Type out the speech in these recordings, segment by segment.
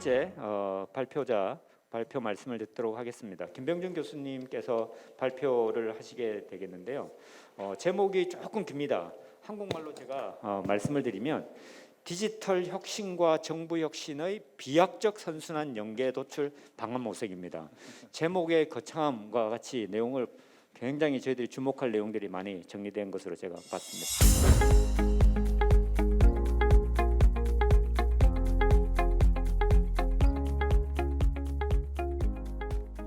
번째 발표 말씀을 듣도록 하겠습니다. 김병준 교수님께서 발표를 하시게 되겠는데요. 제목이 조금 깁니다. 한국말로 제가 말씀을 드리면 디지털 혁신과 정부 혁신의 비약적 선순환 연계 도출 방안 모색입니다. 제목의 거창함과 같이 내용을 굉장히 저희들이 주목할 내용들이 많이 정리된 것으로 제가 봤습니다.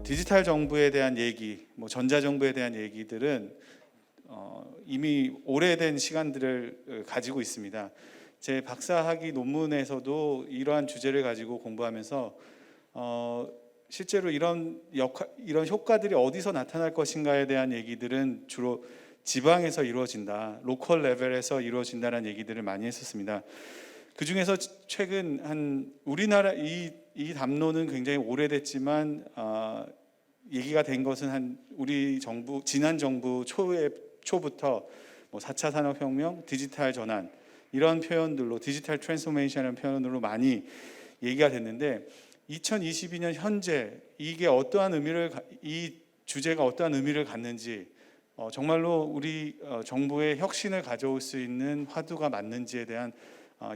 디지털 정부에 대한 얘기, 전자정부에 대한 얘기들은 이미 오래된 시간들을 가지고 있습니다. 제 박사학위 논문에서도 이러한 주제를 가지고 공부하면서 실제로 이런 효과들이 어디서 나타날 것인가에 대한 얘기들은 주로 지방에서 이루어진다, 로컬 레벨에서 이루어진다는 얘기들을 많이 했었습니다. 그 중에서 최근 우리나라 이 담론은 굉장히 오래됐지만 얘기가 된 것은 우리 정부 지난 정부 초부터 4차 산업혁명, 디지털 전환 이런 표현들로 디지털 트랜스포메이션이라는 표현으로 많이 얘기가 됐는데 2022년 현재 이 주제가 어떠한 의미를 갖는지 정말로 우리 정부의 혁신을 가져올 수 있는 화두가 맞는지에 대한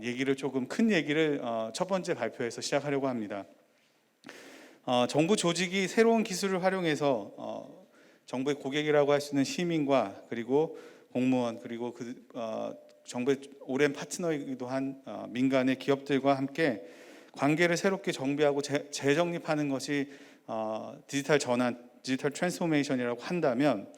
얘기를 큰 얘기를 첫 번째 발표에서 시작하려고 합니다. 정부 조직이 새로운 기술을 활용해서 정부의 고객이라고 할 수 있는 시민과 그리고 공무원 그리고 정부의 오랜 파트너이기도 한 민간의 기업들과 함께 관계를 새롭게 정비하고 재정립하는 것이 디지털 전환, 디지털 트랜스포메이션이라고 한다면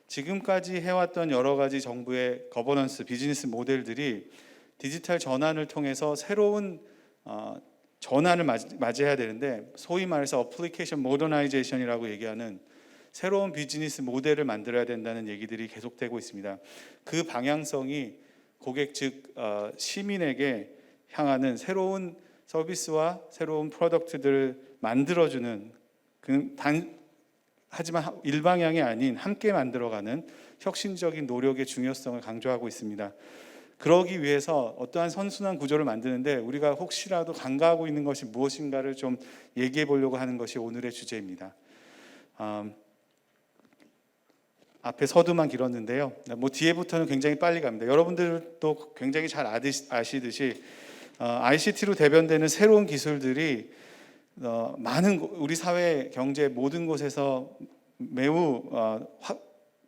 지금까지 해왔던 여러 가지 정부의 거버넌스, 비즈니스 모델들이 디지털 전환을 통해서 새로운 전환을 맞이해야 되는데 소위 말해서 어플리케이션 모더나이제이션이라고 얘기하는 새로운 비즈니스 모델을 만들어야 된다는 얘기들이 계속되고 있습니다. 그 방향성이 고객 즉 시민에게 향하는 새로운 서비스와 새로운 프로덕트들을 만들어주는 하지만 일방향이 아닌 함께 만들어가는 혁신적인 노력의 중요성을 강조하고 있습니다. 그러기 위해서 어떠한 선순환 구조를 만드는데 우리가 혹시라도 간과하고 있는 것이 무엇인가를 좀 얘기해 보려고 하는 것이 오늘의 주제입니다. 앞에 서두만 길었는데요. 뒤에부터는 굉장히 빨리 갑니다. 여러분들도 굉장히 잘 아시듯이 ICT로 대변되는 새로운 기술들이 많은 우리 사회 경제 모든 곳에서 매우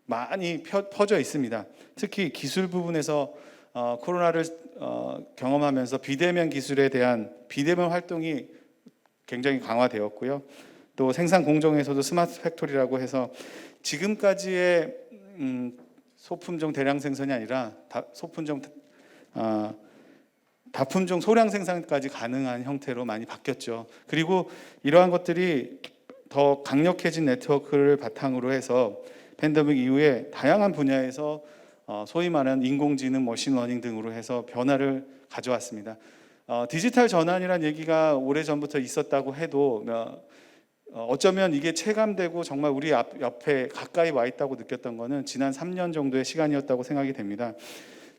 많이 퍼져 있습니다. 특히 기술 부분에서 코로나를 경험하면서 비대면 기술에 대한 비대면 활동이 굉장히 강화되었고요. 또 생산 공정에서도 스마트 팩토리라고 해서 지금까지의 소품종 대량 생산이 아니라 다품종 소량 생산까지 가능한 형태로 많이 바뀌었죠. 그리고 이러한 것들이 더 강력해진 네트워크를 바탕으로 해서 팬데믹 이후에 다양한 분야에서 소위 말하는 인공지능, 머신러닝 등으로 해서 변화를 가져왔습니다. 디지털 전환이라는 얘기가 오래전부터 있었다고 해도 어쩌면 이게 체감되고 정말 우리 옆에 가까이 와 있다고 느꼈던 거는 지난 3년 정도의 시간이었다고 생각이 됩니다.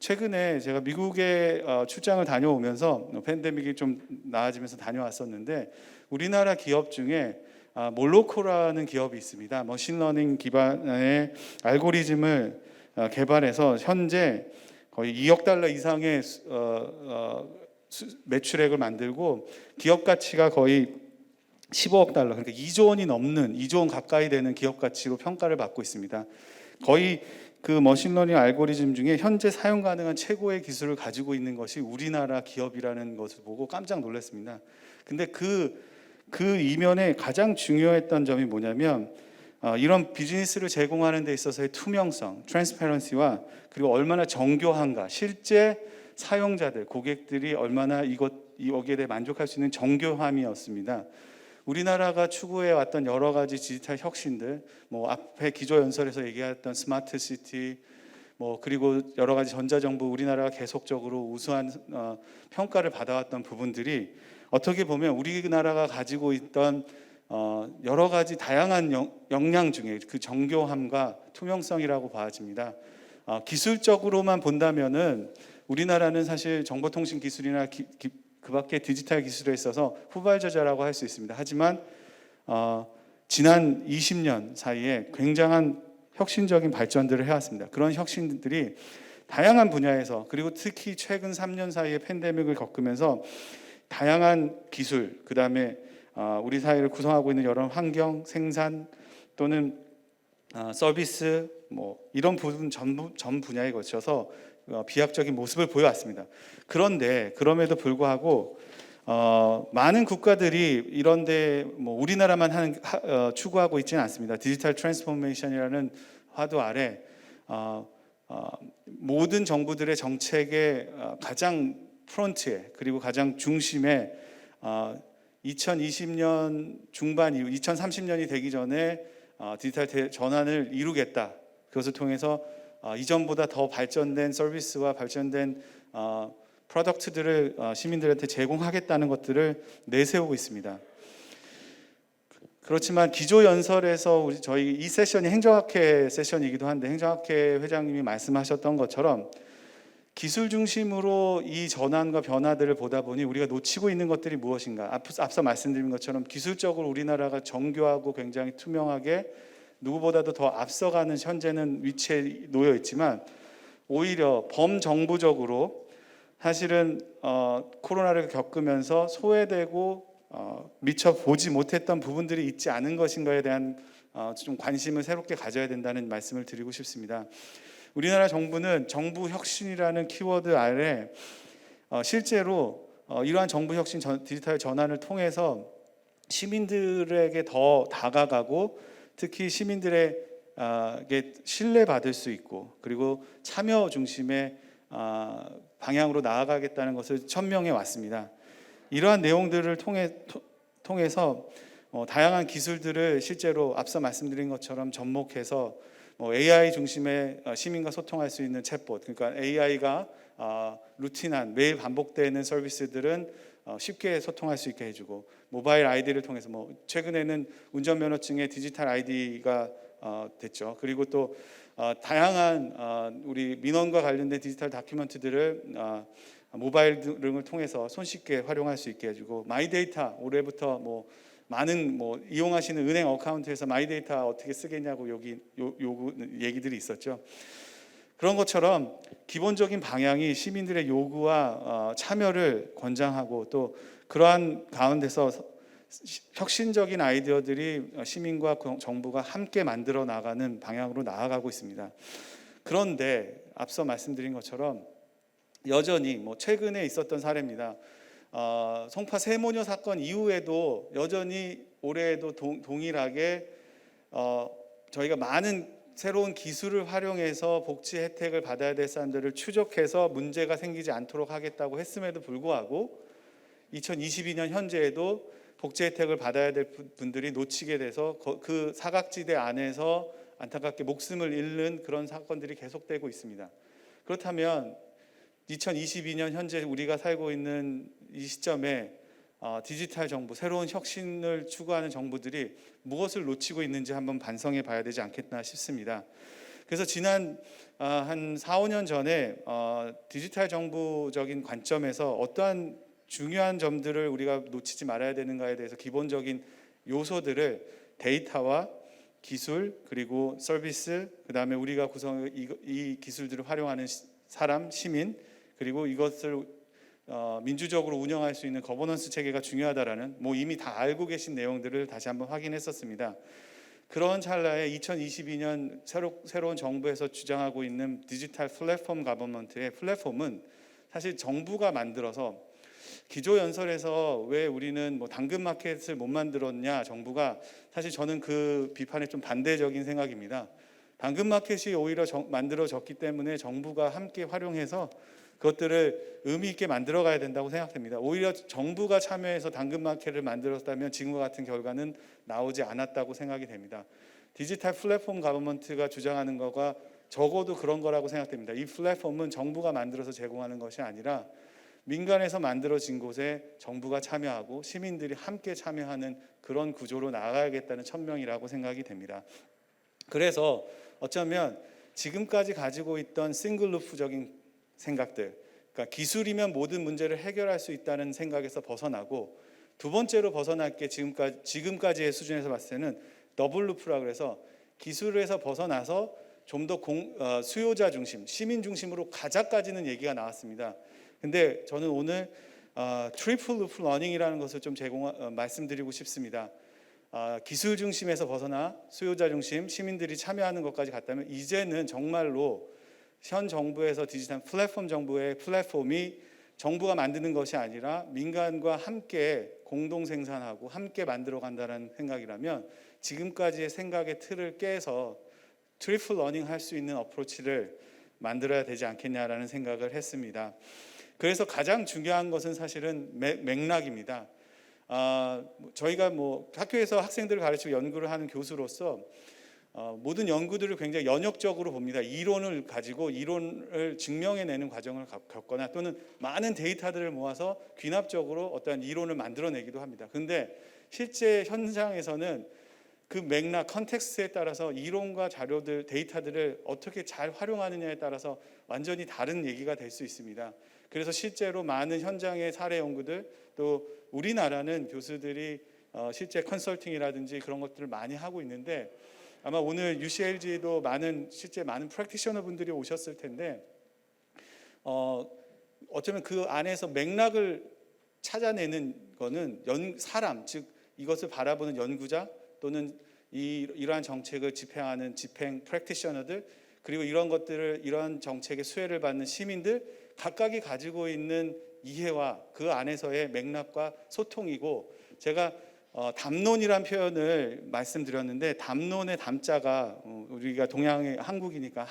최근에 제가 미국에 출장을 다녀오면서 팬데믹이 좀 나아지면서 다녀왔었는데 우리나라 기업 중에 몰로코라는 기업이 있습니다. 머신러닝 기반의 알고리즘을 개발해서 현재 거의 2억 달러 이상의 매출액을 만들고 기업 가치가 거의 15억 달러, 그러니까 2조 원이 넘는 2조 원 가까이 되는 기업 가치로 평가를 받고 있습니다. 거의 그 머신러닝 알고리즘 중에 현재 사용 가능한 최고의 기술을 가지고 있는 것이 우리나라 기업이라는 것을 보고 깜짝 놀랐습니다. 근데 그 이면에 가장 중요했던 점이 뭐냐면 이런 비즈니스를 제공하는 데 있어서의 투명성, 트랜스퍼런시와 그리고 얼마나 정교한가, 실제 사용자들, 고객들이 얼마나 여기에 대해 만족할 수 있는 정교함이었습니다. 우리나라가 추구해 왔던 여러 가지 디지털 혁신들, 앞에 기조연설에서 얘기했던 스마트 시티, 그리고 여러 가지 전자정부 우리나라가 계속적으로 우수한 평가를 받아왔던 부분들이 어떻게 보면 우리나라가 가지고 있던 여러 가지 다양한 역량 중에 그 정교함과 투명성이라고 봐집니다. 기술적으로만 본다면은 우리나라는 사실 정보통신 기술이나 그밖에 디지털 기술에 있어서 후발주자라고 할 수 있습니다. 하지만 지난 20년 사이에 굉장한 혁신적인 발전들을 해왔습니다. 그런 혁신들이 다양한 분야에서, 그리고 특히 최근 3년 사이에 팬데믹을 겪으면서 다양한 기술, 그 다음에 우리 사회를 구성하고 있는 여러 환경, 생산 또는 서비스, 뭐 이런 부분 전 분야에 거쳐서 비약적인 모습을 보여왔습니다. 그런데 그럼에도 불구하고 많은 국가들이 이런데 뭐 우리나라만 추구하고 있지는 않습니다. 디지털 트랜스포메이션이라는 화두 아래 모든 정부들의 정책의 가장 프론트에, 그리고 가장 중심에 2020년 중반 이후 2030년이 되기 전에 디지털 전환을 이루겠다. 그것을 통해서 이전보다 더 발전된 서비스와 발전된 프로덕트들을 시민들한테 제공하겠다는 것들을 내세우고 있습니다. 그렇지만 기조연설에서 저희 이 세션이 행정학회 세션이기도 한데, 행정학회 회장님이 말씀하셨던 것처럼 기술 중심으로 이 전환과 변화들을 보다 보니 우리가 놓치고 있는 것들이 무엇인가. 앞서 말씀드린 것처럼 기술적으로 우리나라가 정교하고 굉장히 투명하게 누구보다도 더 앞서가는 현재는 위치에 놓여 있지만, 오히려 범정부적으로 사실은 코로나를 겪으면서 소외되고 미처 보지 못했던 부분들이 있지 않은 것인가에 대한 좀 관심을 새롭게 가져야 된다는 말씀을 드리고 싶습니다. 우리나라 정부는 정부 혁신이라는 키워드 아래 실제로 이러한 정부 혁신, 디지털 전환을 통해서 시민들에게 더 다가가고, 특히 시민들에게 신뢰받을 수 있고, 그리고 참여 중심의 방향으로 나아가겠다는 것을 천명해 왔습니다. 이러한 내용들을 통해서 다양한 기술들을 실제로 앞서 말씀드린 것처럼 접목해서 AI 중심의 시민과 소통할 수 있는 챗봇, 그러니까 AI가 루틴한 매일 반복되는 서비스들은 쉽게 소통할 수 있게 해주고, 모바일 아이디를 통해서 최근에는 운전면허증의 디지털 아이디가 됐죠. 그리고 또 다양한 우리 민원과 관련된 디지털 다큐멘트들을 모바일 등을 통해서 손쉽게 활용할 수 있게 해주고, 마이데이터 올해부터 많은 이용하시는 은행 어카운트에서 마이데이터 어떻게 쓰겠냐고 요구 얘기들이 있었죠. 그런 것처럼 기본적인 방향이 시민들의 요구와 참여를 권장하고, 또 그러한 가운데서 혁신적인 아이디어들이 시민과 정부가 함께 만들어 나가는 방향으로 나아가고 있습니다. 그런데 앞서 말씀드린 것처럼 여전히 최근에 있었던 사례입니다. 송파 세모녀 사건 이후에도 여전히 올해에도 동일하게 저희가 많은 새로운 기술을 활용해서 복지 혜택을 받아야 될 사람들을 추적해서 문제가 생기지 않도록 하겠다고 했음에도 불구하고 2022년 현재에도 복지 혜택을 받아야 될 분들이 놓치게 돼서 그 사각지대 안에서 안타깝게 목숨을 잃는 그런 사건들이 계속되고 있습니다. 그렇다면 2022년 현재 우리가 살고 있는 이 시점에 디지털 정부, 새로운 혁신을 추구하는 정부들이 무엇을 놓치고 있는지 한번 반성해 봐야 되지 않겠나 싶습니다. 그래서 지난 한 4, 5년 전에 디지털 정부적인 관점에서 어떠한 중요한 점들을 우리가 놓치지 말아야 되는가에 대해서 기본적인 요소들을 데이터와 기술, 그리고 서비스, 그다음에 우리가 이 기술들을 활용하는 사람, 시민, 그리고 이것을 민주적으로 운영할 수 있는 거버넌스 체계가 중요하다라는 이미 다 알고 계신 내용들을 다시 한번 확인했었습니다. 그런 찰나에 2022년 새로운 정부에서 주장하고 있는 디지털 플랫폼 가버먼트의 플랫폼은 사실 정부가 만들어서, 기조연설에서 왜 우리는 당근마켓을 못 만들었냐, 정부가, 사실 저는 그 비판에 좀 반대적인 생각입니다. 당근마켓이 오히려 만들어졌기 때문에 정부가 함께 활용해서 그것들을 의미 있게 만들어 가야 된다고 생각됩니다. 오히려 정부가 참여해서 당근마켓을 만들었다면 지금과 같은 결과는 나오지 않았다고 생각이 됩니다. 디지털 플랫폼 가버먼트가 주장하는 거가 적어도 그런 거라고 생각됩니다. 이 플랫폼은 정부가 만들어서 제공하는 것이 아니라 민간에서 만들어진 곳에 정부가 참여하고 시민들이 함께 참여하는 그런 구조로 나아가야겠다는 천명이라고 생각이 됩니다. 그래서 어쩌면 지금까지 가지고 있던 싱글루프적인 생각들, 그러니까 기술이면 모든 문제를 해결할 수 있다는 생각에서 벗어나고, 두 번째로 벗어날 게 지금까지의 수준에서 봤을 때는 더블 루프라 그래서 기술에서 벗어나서 좀 더 수요자 중심, 시민 중심으로 가자까지는 얘기가 나왔습니다. 근데 저는 오늘 트리플 루프 러닝이라는 것을 좀 말씀드리고 싶습니다. 기술 중심에서 벗어나 수요자 중심, 시민들이 참여하는 것까지 갔다면 이제는 정말로 현 정부에서 디지털 플랫폼 정부의 플랫폼이 정부가 만드는 것이 아니라 민간과 함께 공동 생산하고 함께 만들어 간다는 생각이라면 지금까지의 생각의 틀을 깨서 트리플 러닝 할 수 있는 어프로치를 만들어야 되지 않겠냐라는 생각을 했습니다. 그래서 가장 중요한 것은 사실은 맥락입니다. 저희가 학교에서 학생들을 가르치고 연구를 하는 교수로서 모든 연구들을 굉장히 연역적으로 봅니다. 이론을 가지고 이론을 증명해내는 과정을 겪거나 또는 많은 데이터들을 모아서 귀납적으로 어떠한 이론을 만들어내기도 합니다. 그런데 실제 현장에서는 그 맥락, 컨텍스트에 따라서 이론과 자료들, 데이터들을 어떻게 잘 활용하느냐에 따라서 완전히 다른 얘기가 될 수 있습니다. 그래서 실제로 많은 현장의 사례 연구들, 또 우리나라는 교수들이 실제 컨설팅이라든지 그런 것들을 많이 하고 있는데, 아마 오늘 UCLG도 실제 많은 프랙티셔너 분들이 오셨을 텐데 어쩌면 그 안에서 맥락을 찾아내는 거는 사람, 즉 이것을 바라보는 연구자 또는 이러한 정책을 집행하는 집행 프랙티셔너들, 그리고 이러한 정책의 수혜를 받는 시민들 각각이 가지고 있는 이해와 그 안에서의 맥락과 소통이고, 제가 담론이란 표현을 말씀드렸는데 담론의 담자가 우리가 동양의 한국이니까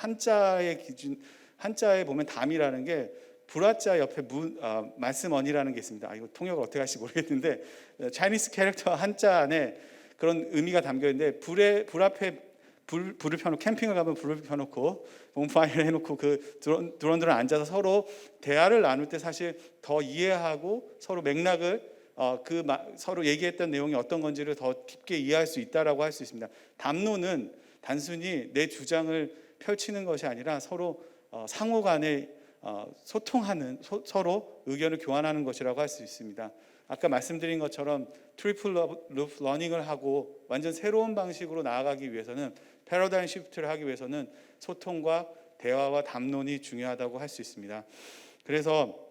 한자에 보면 담이라는 게 불화자 옆에 말씀언이라는 게 있습니다. 이거 통역을 어떻게 하실지 모르겠는데 차이니스 캐릭터 한자 안에 그런 의미가 담겨 있는데 불 앞에 불을 펴놓고 캠핑을 가면 불을 펴놓고 본파이를 해놓고 그 드론들은 앉아서 서로 대화를 나눌 때 사실 더 이해하고 서로 맥락을 서로 얘기했던 내용이 어떤 건지를 더 깊게 이해할 수 있다라고 할 수 있습니다. 담론은 단순히 내 주장을 펼치는 것이 아니라 서로 상호간에 소통하는, 서로 의견을 교환하는 것이라고 할 수 있습니다. 아까 말씀드린 것처럼 트리플 루프 러닝을 하고 완전 새로운 방식으로 나아가기 위해서는, 패러다임 시프트를 하기 위해서는 소통과 대화와 담론이 중요하다고 할 수 있습니다. 그래서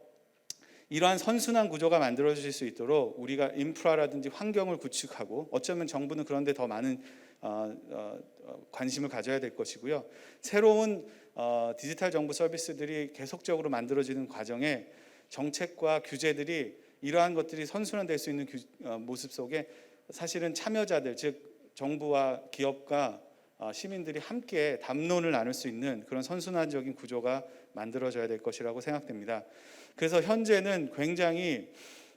이러한 선순환 구조가 만들어질 수 있도록 우리가 인프라라든지 환경을 구축하고, 어쩌면 정부는 그런 데 더 많은 관심을 가져야 될 것이고요. 새로운 디지털 정부 서비스들이 계속적으로 만들어지는 과정에 정책과 규제들이 이러한 것들이 선순환될 수 있는 모습 속에 사실은 참여자들, 즉 정부와 기업과 시민들이 함께 담론을 나눌 수 있는 그런 선순환적인 구조가 만들어져야 될 것이라고 생각됩니다. 그래서 현재는 굉장히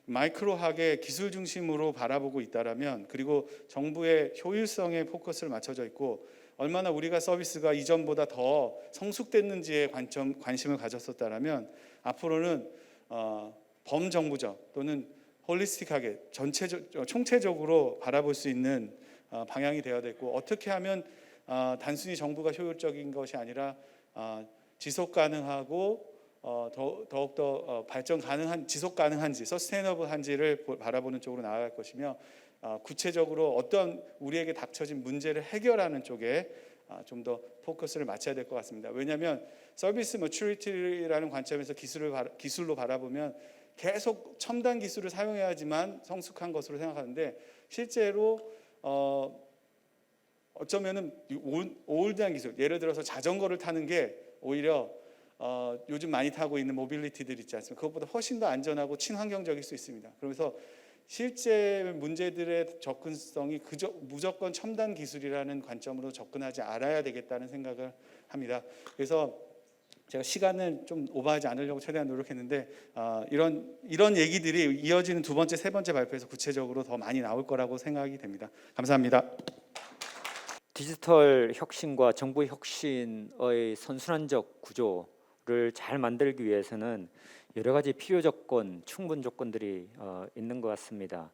마이크로하게 기술 중심으로 바라보고 있다라면, 그리고 정부의 효율성에 포커스를 맞춰져 있고 얼마나 우리가 서비스가 이전보다 더 성숙됐는지에 관심을 가졌었다라면, 앞으로는 범정부적 또는 홀리스틱하게 총체적으로 바라볼 수 있는 방향이 되어야 되고, 어떻게 하면 단순히 정부가 효율적인 것이 아니라 지속 가능하고 더욱더 발전 가능한, 지속 가능한지, 서스테이너블한지를 바라보는 쪽으로 나아갈 것이며, 구체적으로 어떤 우리에게 닥쳐진 문제를 해결하는 쪽에 좀 더 포커스를 맞춰야 될 것 같습니다. 왜냐하면 서비스 머추리티라는 관점에서 기술로 바라보면 계속 첨단 기술을 사용해야지만 성숙한 것으로 생각하는데, 실제로 어쩌면은 올드한 기술, 예를 들어서 자전거를 타는 게 오히려 요즘 많이 타고 있는 모빌리티들 있지 않습니까? 그것보다 훨씬 더 안전하고 친환경적일 수 있습니다. 그래서 실제 문제들의 접근성이 무조건 첨단 기술이라는 관점으로 접근하지 않아야 되겠다는 생각을 합니다. 그래서 제가 시간을 좀 오버하지 않으려고 최대한 노력했는데 이런 얘기들이 이어지는 두 번째, 세 번째 발표에서 구체적으로 더 많이 나올 거라고 생각이 됩니다. 감사합니다. 디지털 혁신과 정부 혁신의 선순환적 구조를 잘 만들기 위해서는 여러 가지 필요 조건, 충분 조건들이 있는 것 같습니다.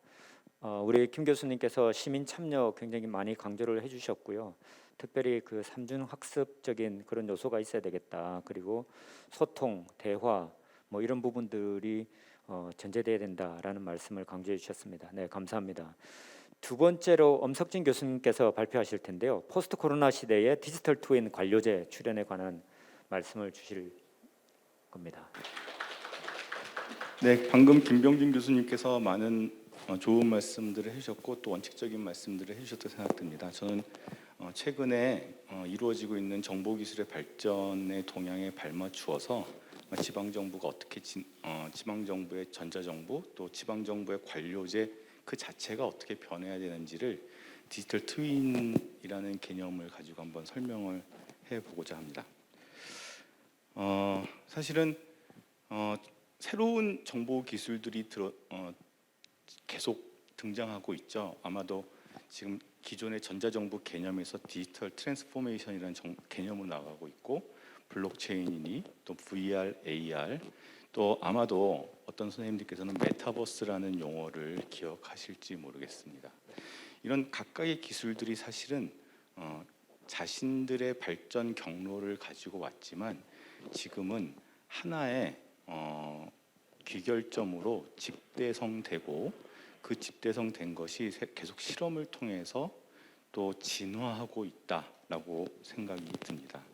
우리 김 교수님께서 시민 참여 굉장히 많이 강조를 해주셨고요. 특별히 그 삼중 학습적인 그런 요소가 있어야 되겠다. 그리고 소통, 대화, 뭐 이런 부분들이 전제돼야 된다라는 말씀을 강조해 주셨습니다. 네, 감사합니다. 두 번째로 엄석진 교수님께서 발표하실 텐데요. 포스트 코로나 시대의 디지털 트윈 관료제 출연에 관한 말씀을 주실 겁니다. 네, 방금 김병준 교수님께서 많은 좋은 말씀들을 해주셨고 또 원칙적인 말씀들을 해주셨다고 생각됩니다. 저는 최근에 이루어지고 있는 정보기술의 발전의 동향에 발맞추어서 지방정부가 어떻게 지방정부의 전자정부 또 지방정부의 관료제 그 자체가 어떻게 변해야 되는지를 디지털 트윈이라는 개념을 가지고 한번 설명을 해보고자 합니다. 사실은 새로운 정보 기술들이 계속 등장하고 있죠. 아마도 지금 기존의 전자정부 개념에서 디지털 트랜스포메이션이라는 개념으로 나가고 있고 블록체인이니 또 VR, AR 또 아마도 어떤 선생님들께서는 메타버스라는 용어를 기억하실지 모르겠습니다. 이런 각각의 기술들이 사실은 자신들의 발전 경로를 가지고 왔지만 지금은 하나의 귀결점으로 집대성되고 그 집대성된 것이 계속 실험을 통해서 또 진화하고 있다라고 생각이 듭니다.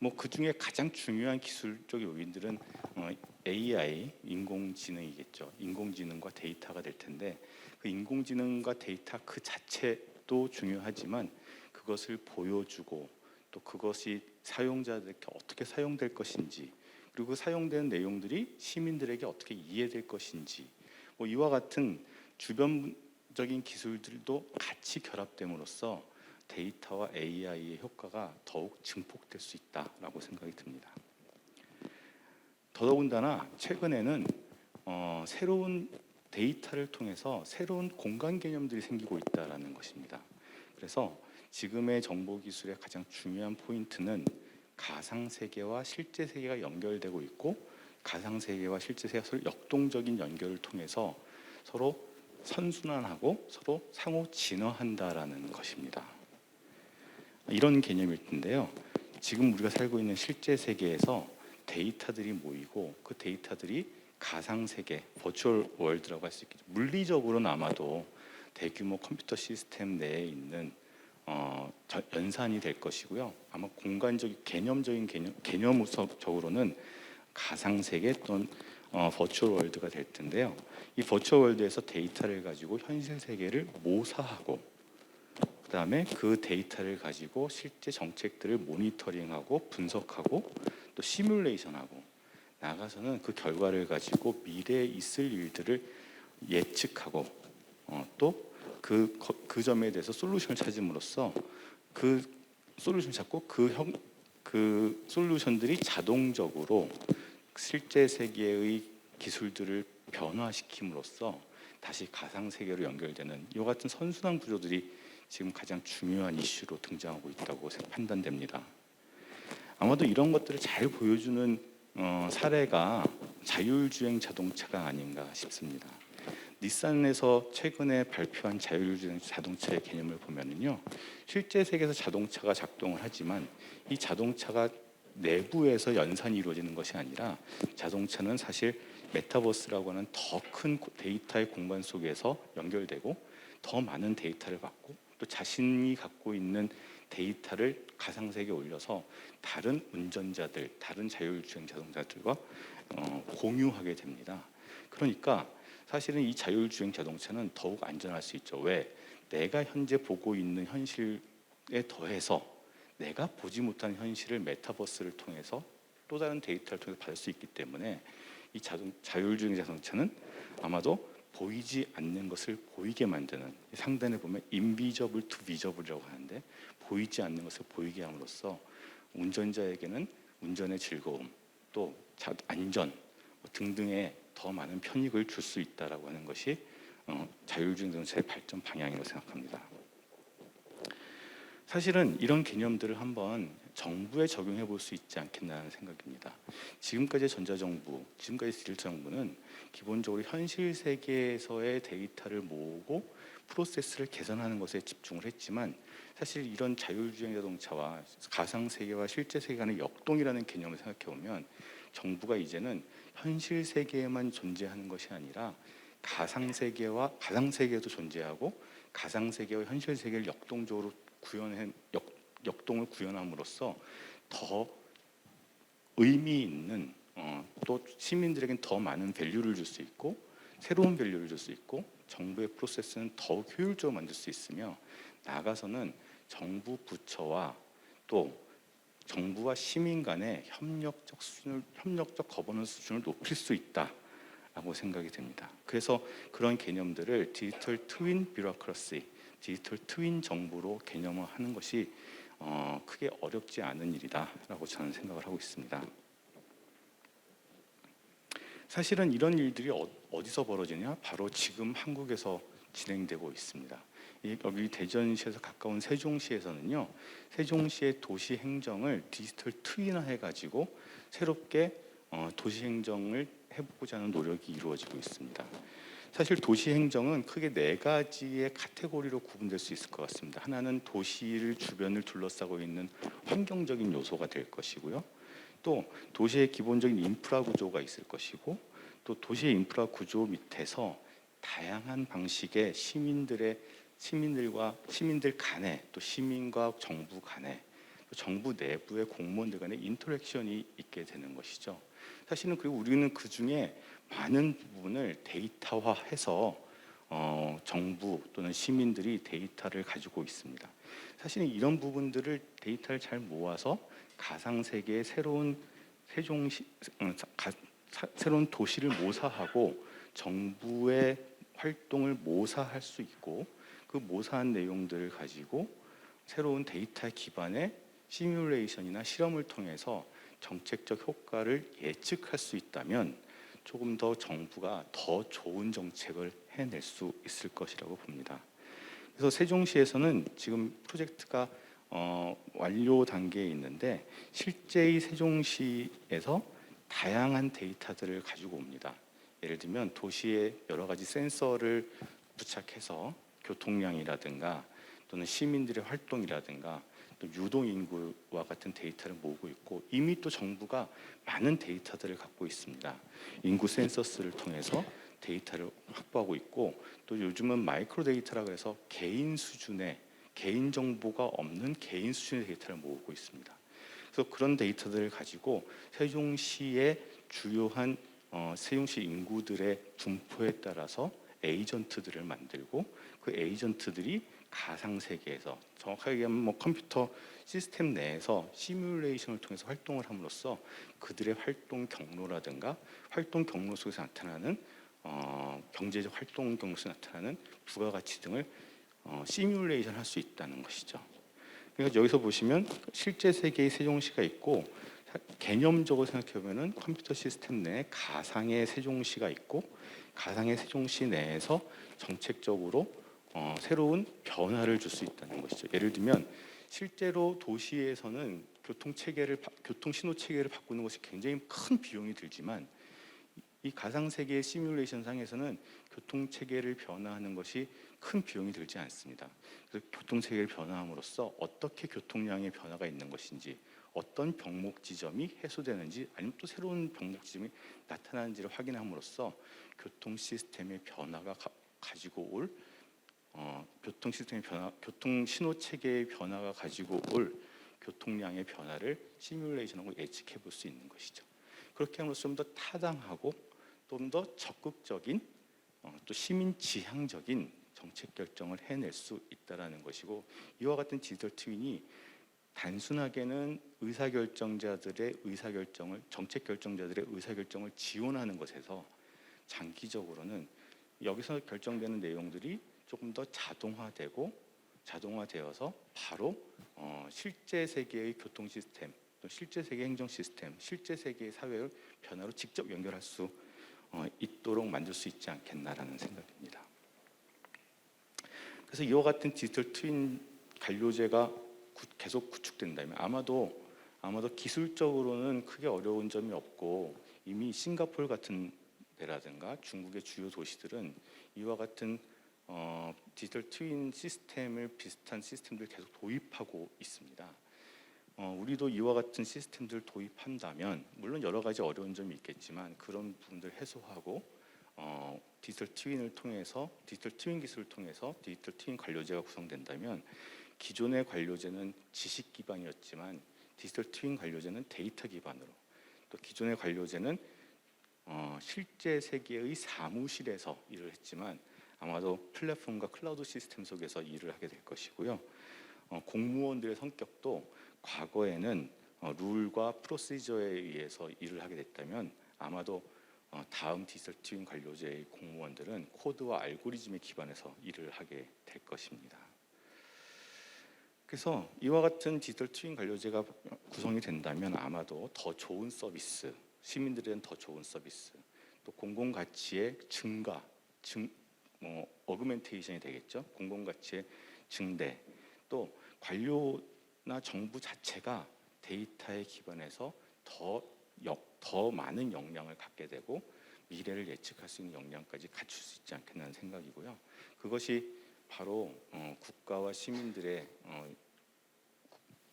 뭐 그 중에 가장 중요한 기술적 요인들은 AI, 인공지능이겠죠. 인공지능과 데이터가 될 텐데 그 인공지능과 데이터 그 자체도 중요하지만 그것을 보여주고 또 그것이 사용자들에게 어떻게 사용될 것인지 그리고 사용되는 내용들이 시민들에게 어떻게 이해될 것인지 뭐 이와 같은 주변적인 기술들도 같이 결합됨으로써 데이터와 AI의 효과가 더욱 증폭될 수 있다라고 생각이 듭니다. 더더군다나 최근에는 새로운 데이터를 통해서 새로운 공간 개념들이 생기고 있다라는 것입니다. 그래서 지금의 정보 기술의 가장 중요한 포인트는 가상 세계와 실제 세계가 연결되고 있고 가상 세계와 실제 세계가 서로 역동적인 연결을 통해서 서로 선순환하고 서로 상호 진화한다라는 것입니다. 이런 개념일 텐데요. 지금 우리가 살고 있는 실제 세계에서 데이터들이 모이고 그 데이터들이 가상 세계, 버추얼 월드라고 할 수 있겠죠. 물리적으로는 아마도 대규모 컴퓨터 시스템 내에 있는 연산이 될 것이고요. 아마 공간적 개념적으로는 가상 세계 또는 버추얼 월드가 될 텐데요. 이 버추얼 월드에서 데이터를 가지고 현실 세계를 모사하고 그다음에 그 데이터를 가지고 실제 정책들을 모니터링하고 분석하고 또 시뮬레이션하고 나가서는 그 결과를 가지고 미래에 있을 일들을 예측하고 또 그 점에 대해서 솔루션을 찾음으로써 그 솔루션 찾고 그 솔루션들이 자동적으로 실제 세계의 기술들을 변화시킴으로써 다시 가상 세계로 연결되는 이 같은 선순환 구조들이 지금 가장 중요한 이슈로 등장하고 있다고 판단됩니다. 아마도 이런 것들을 잘 보여주는 사례가 자율주행 자동차가 아닌가 싶습니다. 닛산에서 최근에 발표한 자율주행 자동차의 개념을 보면은요, 실제 세계에서 자동차가 작동을 하지만 이 자동차가 내부에서 연산이 이루어지는 것이 아니라 자동차는 사실 메타버스라고 하는 더 큰 데이터의 공간 속에서 연결되고 더 많은 데이터를 받고 또 자신이 갖고 있는 데이터를 가상세계에 올려서 다른 운전자들, 다른 자율주행 자동차들과 공유하게 됩니다. 그러니까 사실은 이 자율주행 자동차는 더욱 안전할 수 있죠. 왜? 내가 현재 보고 있는 현실에 더해서 내가 보지 못한 현실을 메타버스를 통해서 또 다른 데이터를 통해서 받을 수 있기 때문에 이 자율주행 자동차는 아마도 보이지 않는 것을 보이게 만드는, 상단에 보면 인비저블 투 비저블이라고 하는데 보이지 않는 것을 보이게 함으로써 운전자에게는 운전의 즐거움 또 안전 등등의 더 많은 편익을 줄 수 있다라고 하는 것이 자율주행 자동차의 발전 방향이라고 생각합니다. 사실은 이런 개념들을 한번 정부에 적용해 볼 수 있지 않겠나는 생각입니다. 지금까지 전자정부, 지금까지 디지털 정부는 기본적으로 현실 세계에서의 데이터를 모으고 프로세스를 개선하는 것에 집중을 했지만 사실 이런 자율주행 자동차와 가상 세계와 실제 세계 간의 역동이라는 개념을 생각해 보면 정부가 이제는 현실 세계에만 존재하는 것이 아니라 가상 세계도 존재하고 가상 세계와 현실 세계를 역동적으로 역동을 구현함으로써 더 의미 있는 또 시민들에겐 더 많은 밸류를 줄 수 있고 새로운 밸류를 줄 수 있고 정부의 프로세스는 더욱 효율적으로 만들 수 있으며 나아가서는 정부 부처와 또 정부와 시민 간의 협력적 거버넌스 수준을 높일 수 있다라고 생각이 됩니다. 그래서 그런 개념들을 디지털 트윈 뷰로크러시, 디지털 트윈 정부로 개념화하는 것이 크게 어렵지 않은 일이다라고 저는 생각을 하고 있습니다. 사실은 이런 일들이 어디서 벌어지냐? 바로 지금 한국에서 진행되고 있습니다. 여기 대전시에서 가까운 세종시에서는요, 세종시의 도시 행정을 디지털 트윈화해가지고 새롭게 도시 행정을 해보고자 하는 노력이 이루어지고 있습니다. 사실 도시 행정은 크게 4가지의 카테고리로 구분될 수 있을 것 같습니다. 하나는 도시를 주변을 둘러싸고 있는 환경적인 요소가 될 것이고요. 또 도시의 기본적인 인프라 구조가 있을 것이고, 또 도시의 인프라 구조 밑에서 다양한 방식의 시민들 간에, 또 시민과 정부 간에, 또 정부 내부의 공무원들 간의 인터랙션이 있게 되는 것이죠. 사실은 그리고 우리는 그 중에 많은 부분을 데이터화해서 정부 또는 시민들이 데이터를 가지고 있습니다. 사실은 이런 부분들을 데이터를 잘 모아서 가상 세계의 새로운 도시를 모사하고 정부의 활동을 모사할 수 있고, 그 모사한 내용들을 가지고 새로운 데이터 기반의 시뮬레이션이나 실험을 통해서 정책적 효과를 예측할 수 있다면 조금 더 정부가 더 좋은 정책을 해낼 수 있을 것이라고 봅니다. 그래서 세종시에서는 지금 프로젝트가 완료 단계에 있는데, 실제의 세종시에서 다양한 데이터들을 가지고 옵니다. 예를 들면 도시에 여러 가지 센서를 부착해서 교통량이라든가 또는 시민들의 활동이라든가 또 유동 인구와 같은 데이터를 모으고 있고, 이미 또 정부가 많은 데이터들을 갖고 있습니다. 인구 센서스를 통해서 데이터를 확보하고 있고, 또 요즘은 마이크로 데이터라고 해서 개인 정보가 없는 개인 수준의 데이터를 모으고 있습니다. 그래서 그런 데이터들을 가지고 세종시의 주요한 세종시 인구들의 분포에 따라서 에이전트들을 만들고, 그 에이전트들이 가상 세계에서, 정확하게 얘기하면 컴퓨터 시스템 내에서 시뮬레이션을 통해서 활동을 함으로써 그들의 활동 경로라든가 활동 경로 속에서 나타나는 경제적 활동 경로 속에서 나타나는 부가가치 등을 시뮬레이션 할 수 있다는 것이죠. 그러니까 여기서 보시면 실제 세계의 세종시가 있고, 개념적으로 생각해 보면은 컴퓨터 시스템 내에 가상의 세종시가 있고, 가상의 세종시 내에서 정책적으로 새로운 변화를 줄 수 있다는 것이죠. 예를 들면 실제로 도시에서는 교통 신호 체계를 바꾸는 것이 굉장히 큰 비용이 들지만, 이 가상 세계의 시뮬레이션 상에서는 교통 체계를 변화하는 것이 큰 비용이 들지 않습니다. 그래서 교통 체계를 변화함으로써 어떻게 교통량의 변화가 있는 것인지, 어떤 병목 지점이 해소되는지, 아니면 또 새로운 병목 지점이 나타나는지를 확인함으로써 교통 시스템의 변화가 가지고 올 교통 신호 체계의 변화가 가지고 올 교통량의 변화를 시뮬레이션하고 예측해 볼 수 있는 것이죠. 그렇게 함으로써 좀 더 타당하고 좀 더 적극적인 또 시민 지향적인 정책 결정을 해낼 수 있다라는 것이고, 이와 같은 디지털 트윈이 단순하게는 정책 결정자들의 의사결정을 지원하는 것에서 장기적으로는 여기서 결정되는 내용들이 조금 더 자동화되어서 바로 실제 세계의 교통 시스템, 또 실제 세계 행정 시스템, 실제 세계의 사회의 변화로 직접 연결할 수 있도록 만들 수 있지 않겠나라는 생각입니다. 그래서 이와 같은 디지털 트윈 관료제가 계속 구축된다면 아마도 기술적으로는 크게 어려운 점이 없고, 이미 싱가포르 같은 데라든가 중국의 주요 도시들은 이와 같은 디지털 트윈 비슷한 시스템들을 계속 도입하고 있습니다. 우리도 이와 같은 시스템들 도입한다면 물론 여러 가지 어려운 점이 있겠지만 그런 부분들 해소하고 디지털 트윈을 통해서 디지털 트윈 기술을 통해서 디지털 트윈 관료제가 구성된다면 기존의 관료제는 지식 기반이었지만 디지털 트윈 관료제는 데이터 기반으로 또 기존의 관료제는 실제 세계의 사무실에서 일을 했지만 아마도 플랫폼과 클라우드 시스템 속에서 일을 하게 될 것이고요. 공무원들의 성격도 과거에는 룰과 프로시저에 의해서 일을 하게 됐다면 아마도 다음 디지털 트윈 관료제의 공무원들은 코드와 알고리즘에 기반해서 일을 하게 될 것입니다. 그래서 이와 같은 디지털 트윈 관료제가 구성이 된다면 아마도 더 좋은 서비스, 시민들에게는 더 좋은 서비스, 또 공공 가치의 증가, 어그멘테이션이 되겠죠. 공공 가치의 증대, 또 관료나 정부 자체가 데이터에 기반해서 더 많은 역량을 갖게 되고 미래를 예측할 수 있는 역량까지 갖출 수 있지 않겠냐는 생각이고요. 그것이 바로 국가와 시민들의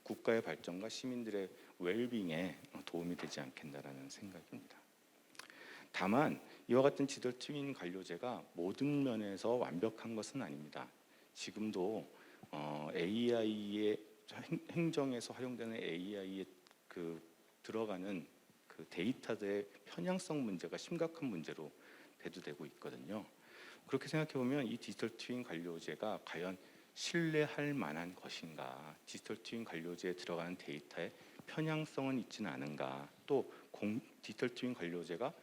국가의 발전과 시민들의 웰빙에 도움이 되지 않겠나라는 생각입니다. 다만 이와 같은 디지털 트윈 관료제가 모든 면에서 완벽한 것은 아닙니다. 지금도 AI의 행정에서 활용되는 AI에 들어가는 그 데이터들의 편향성 문제가 심각한 문제로 대두되고 있거든요. 그렇게 생각해 보면 이 디지털 트윈 관료제가 과연 신뢰할 만한 것인가? 디지털 트윈 관료제에 들어가는 데이터의 편향성은 있지는 않은가? 또 디지털 트윈 관료제가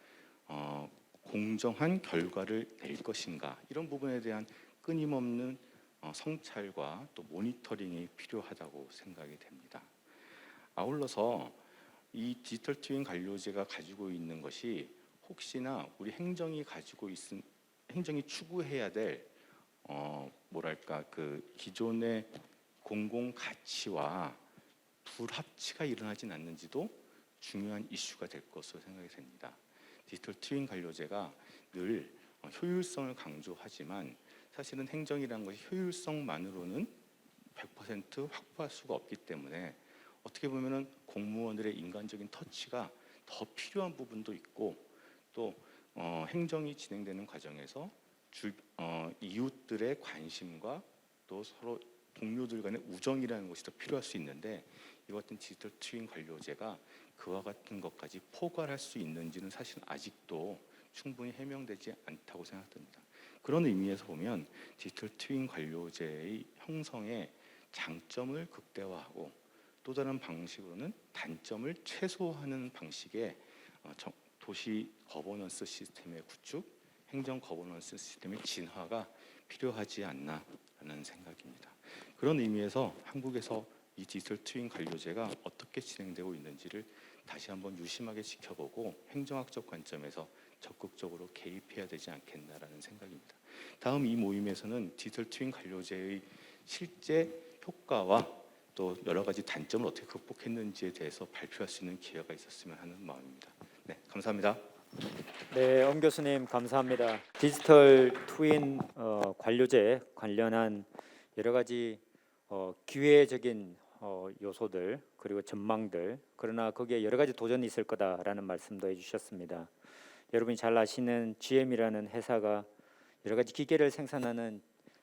공정한 결과를 낼 것인가? 이런 부분에 대한 끊임없는 성찰과 또 모니터링이 필요하다고 생각이 됩니다. 아울러서 이 디지털 트윈 관료제가 가지고 있는 것이 혹시나 우리 행정이 행정이 추구해야 될 그 기존의 공공 가치와 불합치가 일어나진 않는지도 중요한 이슈가 될 것으로 생각이 됩니다. 디지털 트윈 관료제가 늘 효율성을 강조하지만 사실은 행정이라는 것이 효율성만으로는 100% 확보할 수가 없기 때문에 어떻게 보면은 공무원들의 인간적인 터치가 더 필요한 부분도 있고 또 행정이 진행되는 과정에서 이웃들의 관심과 또 서로 동료들 간의 우정이라는 것이 더 필요할 수 있는데 이 같은 디지털 트윈 관료제가 그와 같은 것까지 포괄할 수 있는지는 사실 아직도 충분히 해명되지 않다고 생각됩니다. 그런 의미에서 보면 디지털 트윈 관료제의 형성의 장점을 극대화하고 또 다른 방식으로는 단점을 최소화하는 방식의 도시 거버넌스 시스템의 구축, 행정 거버넌스 시스템의 진화가 필요하지 않나라는 생각입니다. 그런 의미에서 한국에서 이 디지털 트윈 관료제가 어떻게 진행되고 있는지를 다시 한번 유심하게 지켜보고 행정학적 관점에서 적극적으로 개입해야 되지 않겠나라는 생각입니다. 다음 이 모임에서는 디지털 트윈 관료제의 실제 효과와 또 여러 가지 단점을 어떻게 극복했는지에 대해서 발표할 수 있는 기회가 있었으면 하는 마음입니다. 네, 감사합니다. 네, 엄 교수님 감사합니다. 디지털 트윈 관료제 관련한 여러 가지 기회적인 요소들 그리고 전망들 그러나 거기에 여러 가지 도전이 있을 거다라는 말씀도 해주셨습니다. 여러분이 잘 아시는 GM이라는 회사가 여러 가지 기계를 생산하는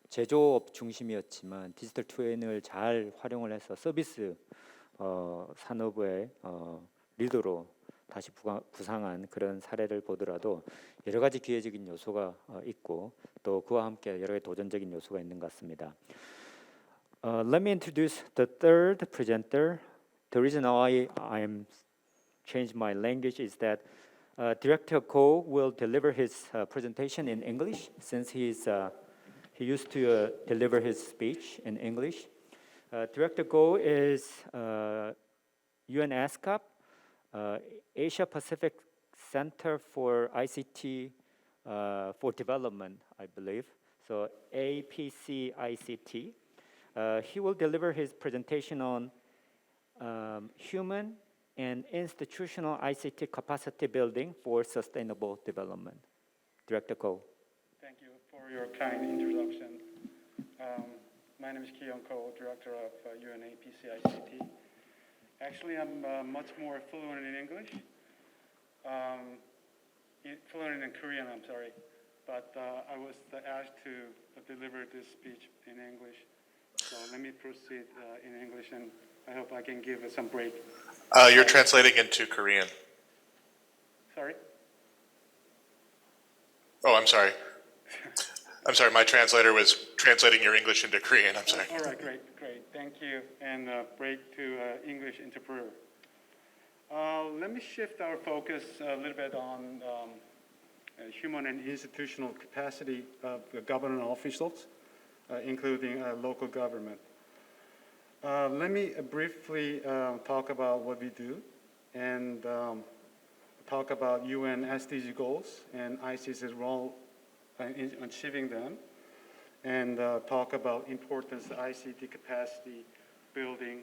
제조업 중심이었지만 디지털 트윈을 잘 활용을 해서 서비스 산업의 리더로 다시 부상한 그런 사례를 보더라도 여러 가지 기회적인 요소가 있고 또 그와 함께 여러 가지 도전적인 요소가 있는 것 같습니다. Let me introduce the third presenter. The reason why I'm changed my language is that Director Ko will deliver his presentation in English since he used to deliver his speech in English. Director Ko is UNESCAP, Asia Pacific Center for ICT for Development, I believe. So APCICT. He will deliver his presentation on human and institutional ICT capacity building for sustainable development. Director Ko. Thank you for your kind introduction. My name is Ki-young Ko, Director of UNAPC ICT. Actually, I'm much more fluent in English. Fluent in Korean, I'm sorry. But I was asked to deliver this speech in English. So let me proceed in English, and I hope I can give some break. You're translating into Korean. Sorry? Oh, I'm sorry. I'm sorry, my translator was translating your English into Korean. I'm sorry. All right, great. Thank you. And break to English interpreter. Let me shift our focus a little bit on human and institutional capacity of the government officials, including local government. Let me briefly talk about what we do and talk about UN SDG goals and ICC's role in achieving them, and talk about importance of ICT capacity building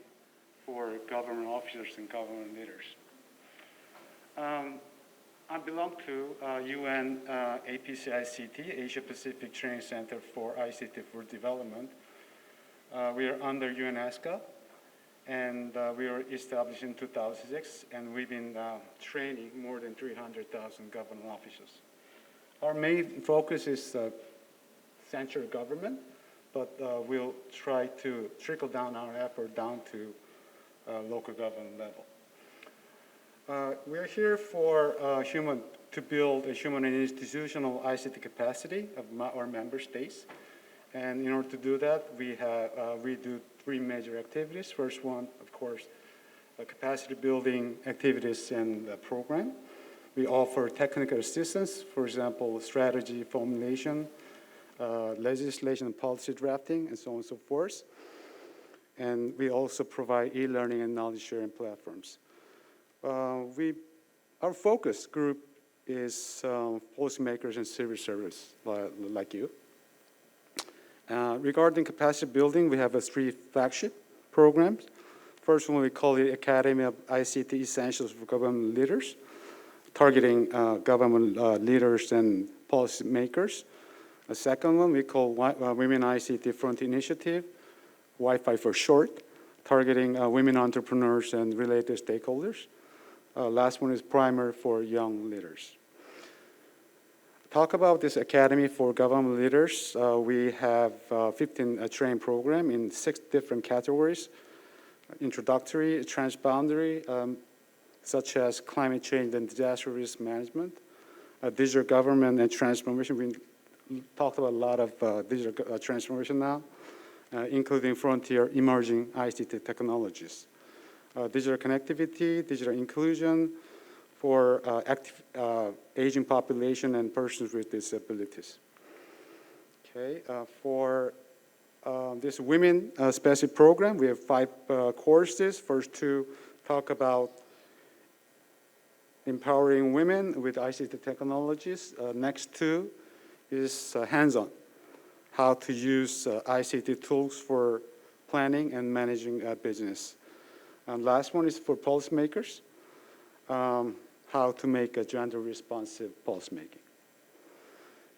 for government officers and government leaders. I belong to UN APC-ICT, Asia Pacific Training Center for ICT for Development. We are under UNESCO, and we were established in 2006, and we've been training more than 300,000 government officials. Our main focus is central government, but we'll try to trickle down our effort down to local government level. We're here for to build a human and institutional ICT capacity of our member states. And in order to do that, we do three major activities. First one, of course, capacity building activities and program. We offer technical assistance, for example, strategy formulation, legislation and policy drafting, and so on and so forth. And we also provide e-learning and knowledge sharing platforms. Our focus group is policymakers and civil service like you. Regarding capacity building, we have three flagship programs. First one, we call it Academy of ICT Essentials for Government Leaders, targeting government leaders and policymakers. The second one we call Women ICT Front Initiative, WIFI for short, targeting women entrepreneurs and related stakeholders. Last one is Primer for young leaders. Talk about this Academy for Government Leaders. We have 15 training program in 6 different categories: introductory, transboundary, such as climate change and disaster risk management, digital government and transformation. We talked about a lot of digital transformation now, including frontier emerging ICT technologies, digital connectivity, digital inclusion for active aging population and persons with disabilities. Okay, for this women specific program, we have 5 courses. First 2 talk about empowering women with ICT technologies. Next 2 is hands-on, how to use ICT tools for planning and managing business. And last one is for policymakers, how to make a gender-responsive policymaking.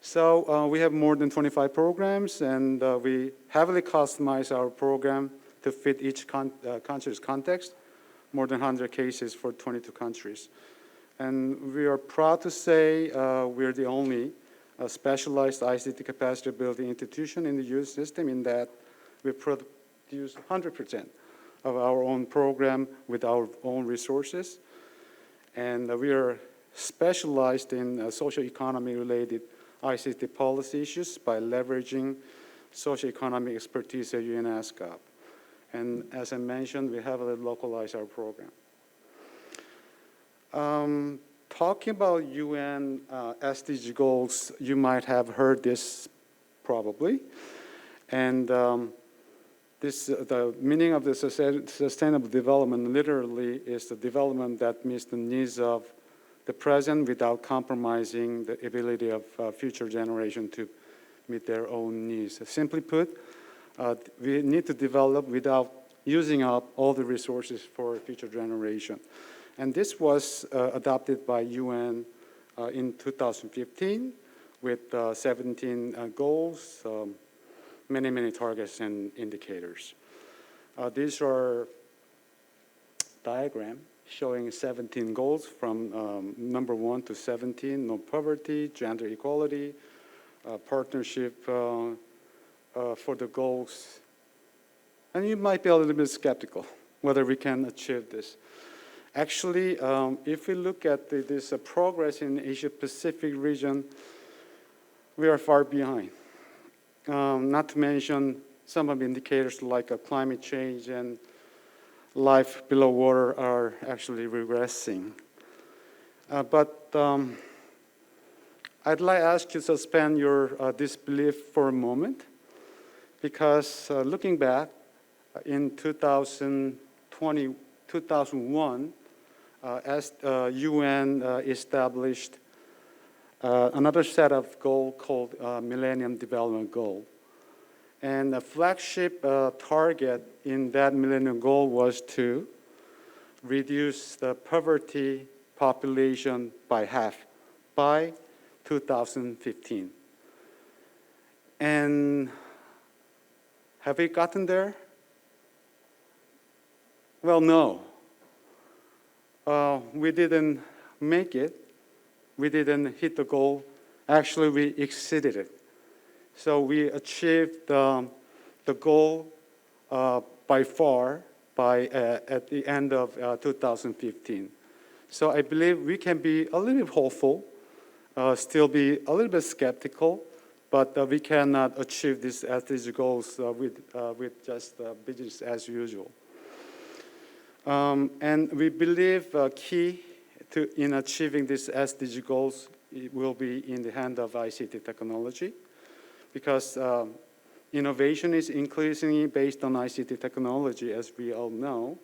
So we have more than 25 programs, and we heavily customize our program to fit each country's context, more than 100 cases for 22 countries. And we are proud to say we're the only specialized ICT capacity building institution in the US system, in that we produce 100% of our own program with our own resources. And we are specialized in social economy related ICT policy issues by leveraging social economic expertise at UNESCO. And as I mentioned, we heavily localize our program. Talking about UN SDG goals, you might have heard this probably. And the meaning of the sustainable development literally is the development that meets the needs of the present without compromising the ability of future generation to meet their own needs. Simply put, we need to develop without using up all the resources for future generation. And this was adopted by UN in 2015 with 17 goals, many targets and indicators. These are diagram showing 17 goals from number 1 to 17: no poverty, gender equality, partnership for the goals. And you might be a little bit skeptical whether we can achieve this. Actually, if we look at this progress in the Asia-Pacific region, we are far behind. Not to mention some of the indicators like climate change and life below water are actually regressing. But I'd like to ask you to suspend your disbelief for a moment, because looking back in 2001, as UN established another set of goals called Millennium Development Goal. And the flagship target in that Millennium Goal was to reduce the poverty population by half by 2015. And have we gotten there? Well, no. We didn't make it. We didn't hit the goal. Actually, we exceeded it. So we achieved the goal by far at the end of 2015. So I believe we can be a little bit hopeful, still be a little bit skeptical, but we cannot achieve these SDG goals with just business as usual. And we believe key in achieving these SDG goals will be in the hand of ICT technology, because innovation is increasingly based on ICT technology, as we all know.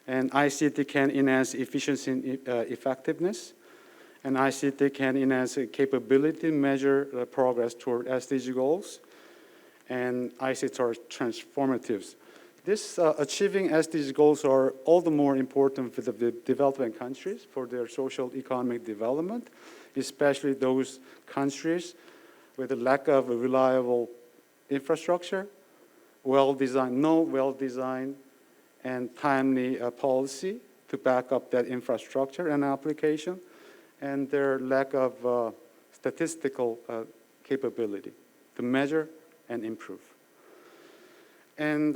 And ICT can enhance efficiency and effectiveness. And ICT can enhance capability, measure the progress toward SDG goals. And ICT are transformative. This achieving SDG goals are all the more important for the developing countries for their social economic development, especially those countries with a lack of a reliable infrastructure, well-designed and timely policy to back up that infrastructure and application, and their lack of statistical capability to measure and improve. And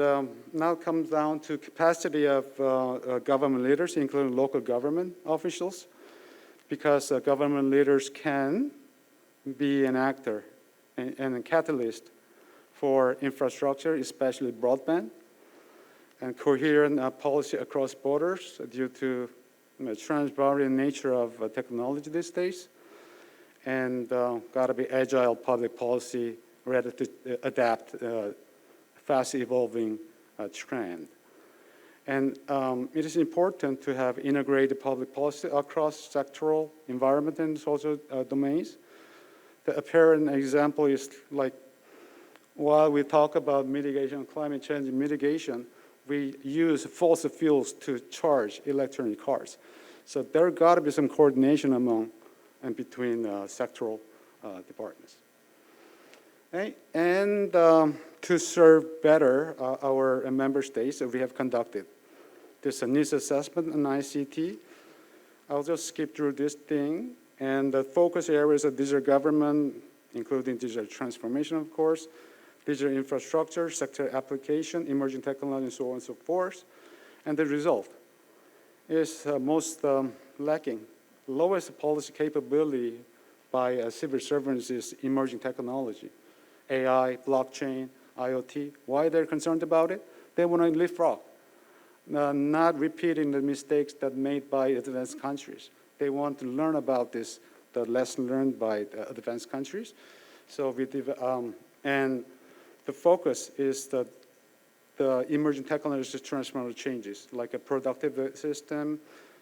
now it comes down to capacity of government leaders, including local government officials, because government leaders can be an actor and a catalyst for infrastructure, especially broadband, and coherent policy across borders due to the transboundary nature of technology these days, and got to be agile public policy ready to adapt fast evolving trend. And it is important to have integrated public policy across sectoral, environment, and social domains. The apparent example is like, while we talk about mitigation, climate change mitigation, we use fossil fuels to charge electronic cars. So there got to be some coordination among and between sectoral departments. Okay. And to serve better our member states, we have conducted this needs assessment on ICT. I'll just skip through this thing. And the focus areas of digital government, including digital transformation, of course, digital infrastructure, sector application, emerging technology, and so on and so forth. And the result is most lacking. Lowest policy capability by civil servants is emerging technology, AI, blockchain, IoT. Why they're concerned about it? They want to leapfrog, not repeating the mistakes that made by advanced countries. They want to learn about this, the lesson learned by the advanced countries. So and the focus is the emerging technology transformational changes, like a productive system,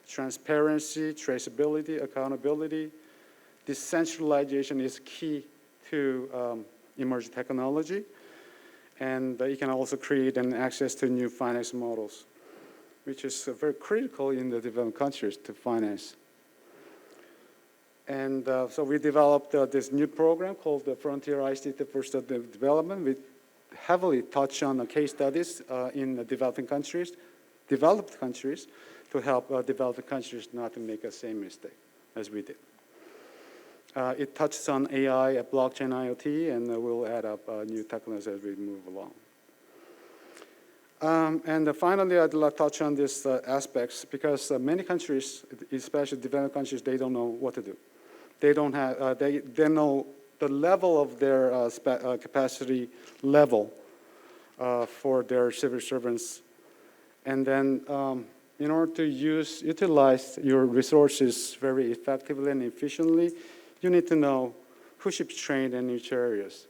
transparency, traceability, accountability. Decentralization is key to emerging technology, and it can also create an access to new finance models, which is very critical in the developing countries to finance. And so we developed this new program called the Frontier ICT for Sustainable Development. We heavily touch on the case studies in the developing countries developed countries to help developed countries not to make the same mistake as we did. It touches on AI, blockchain, IoT, and we'll add up new technologies as we move along. And finally, I'd like to touch on these aspects because many countries, especially developed countries, they don't know what to do. They don't have, they know the level of their capacity level for their civil servants. And then in order to utilize your resources very effectively and efficiently, you need to know who should be trained in each areas.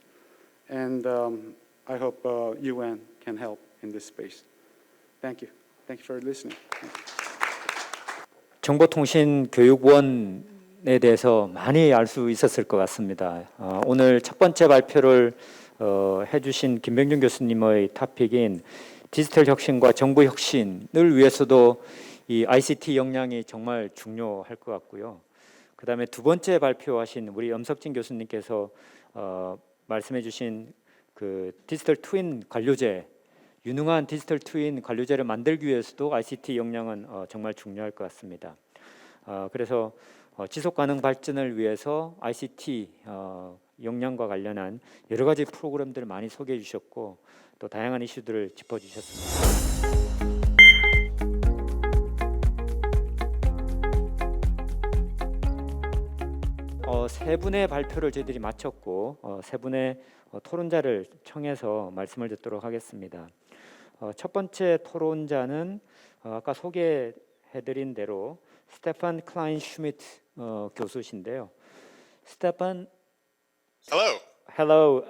And I hope UN can help in this space. Thank you. Thank you for listening. 정보통신교육원에 대해서 많이 알 수 있었을 것 같습니다. 오늘 첫 번째 발표를 해주신 김병준 교수님의 토픽인 디지털 혁신과 정보 혁신을 위해서도 이 ICT 역량이 정말 중요할 것 같고요. 그 다음에 두 번째 발표하신 우리 엄석진 교수님께서 말씀해주신 그 디지털 트윈 관료제, 유능한 디지털 트윈 관료제를 만들기 위해서도 ICT 역량은 정말 중요할 것 같습니다. 그래서 지속 가능 발전을 위해서 ICT 역량과 관련한 여러 가지 프로그램들을 많이 소개해 주셨고 또 다양한 이슈들을 짚어 주셨습니다. 세 분의 발표를 저희들이 마쳤고 세 분의 토론자를 청해서 말씀을 듣도록 하겠습니다. 첫 번째 토론자는 아까 소개해드린 대로 스테판 클라인 슈미트 교수신데요. 스테판, Hello. hello.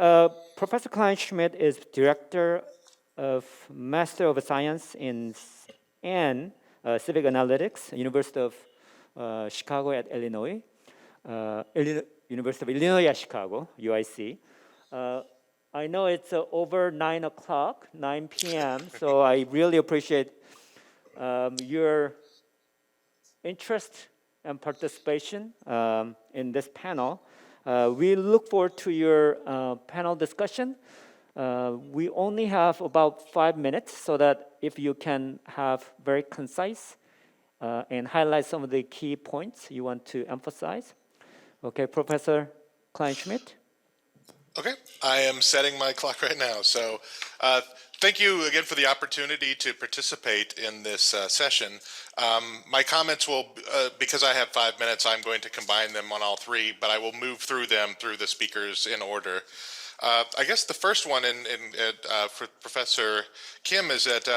Professor Klein Schmidt is director of Master of Science in Civic Analytics, University of Chicago at Illinois. University of Illinois at Chicago, UIC. I know it's over 9 o'clock, 9 p.m., so I really appreciate your interest and participation in this panel. We look forward to your panel discussion. We only have about 5 minutes, so that if you can have very concise and highlight some of the key points you want to emphasize. Okay, Professor Kleinschmidt. Okay, I am setting my clock right now. So thank you again for the opportunity to participate in this session. My comments will, because I have 5 minutes, I'm going to combine them on all three, but I will move through them through the speakers in order. I guess the first one for Professor Kim is that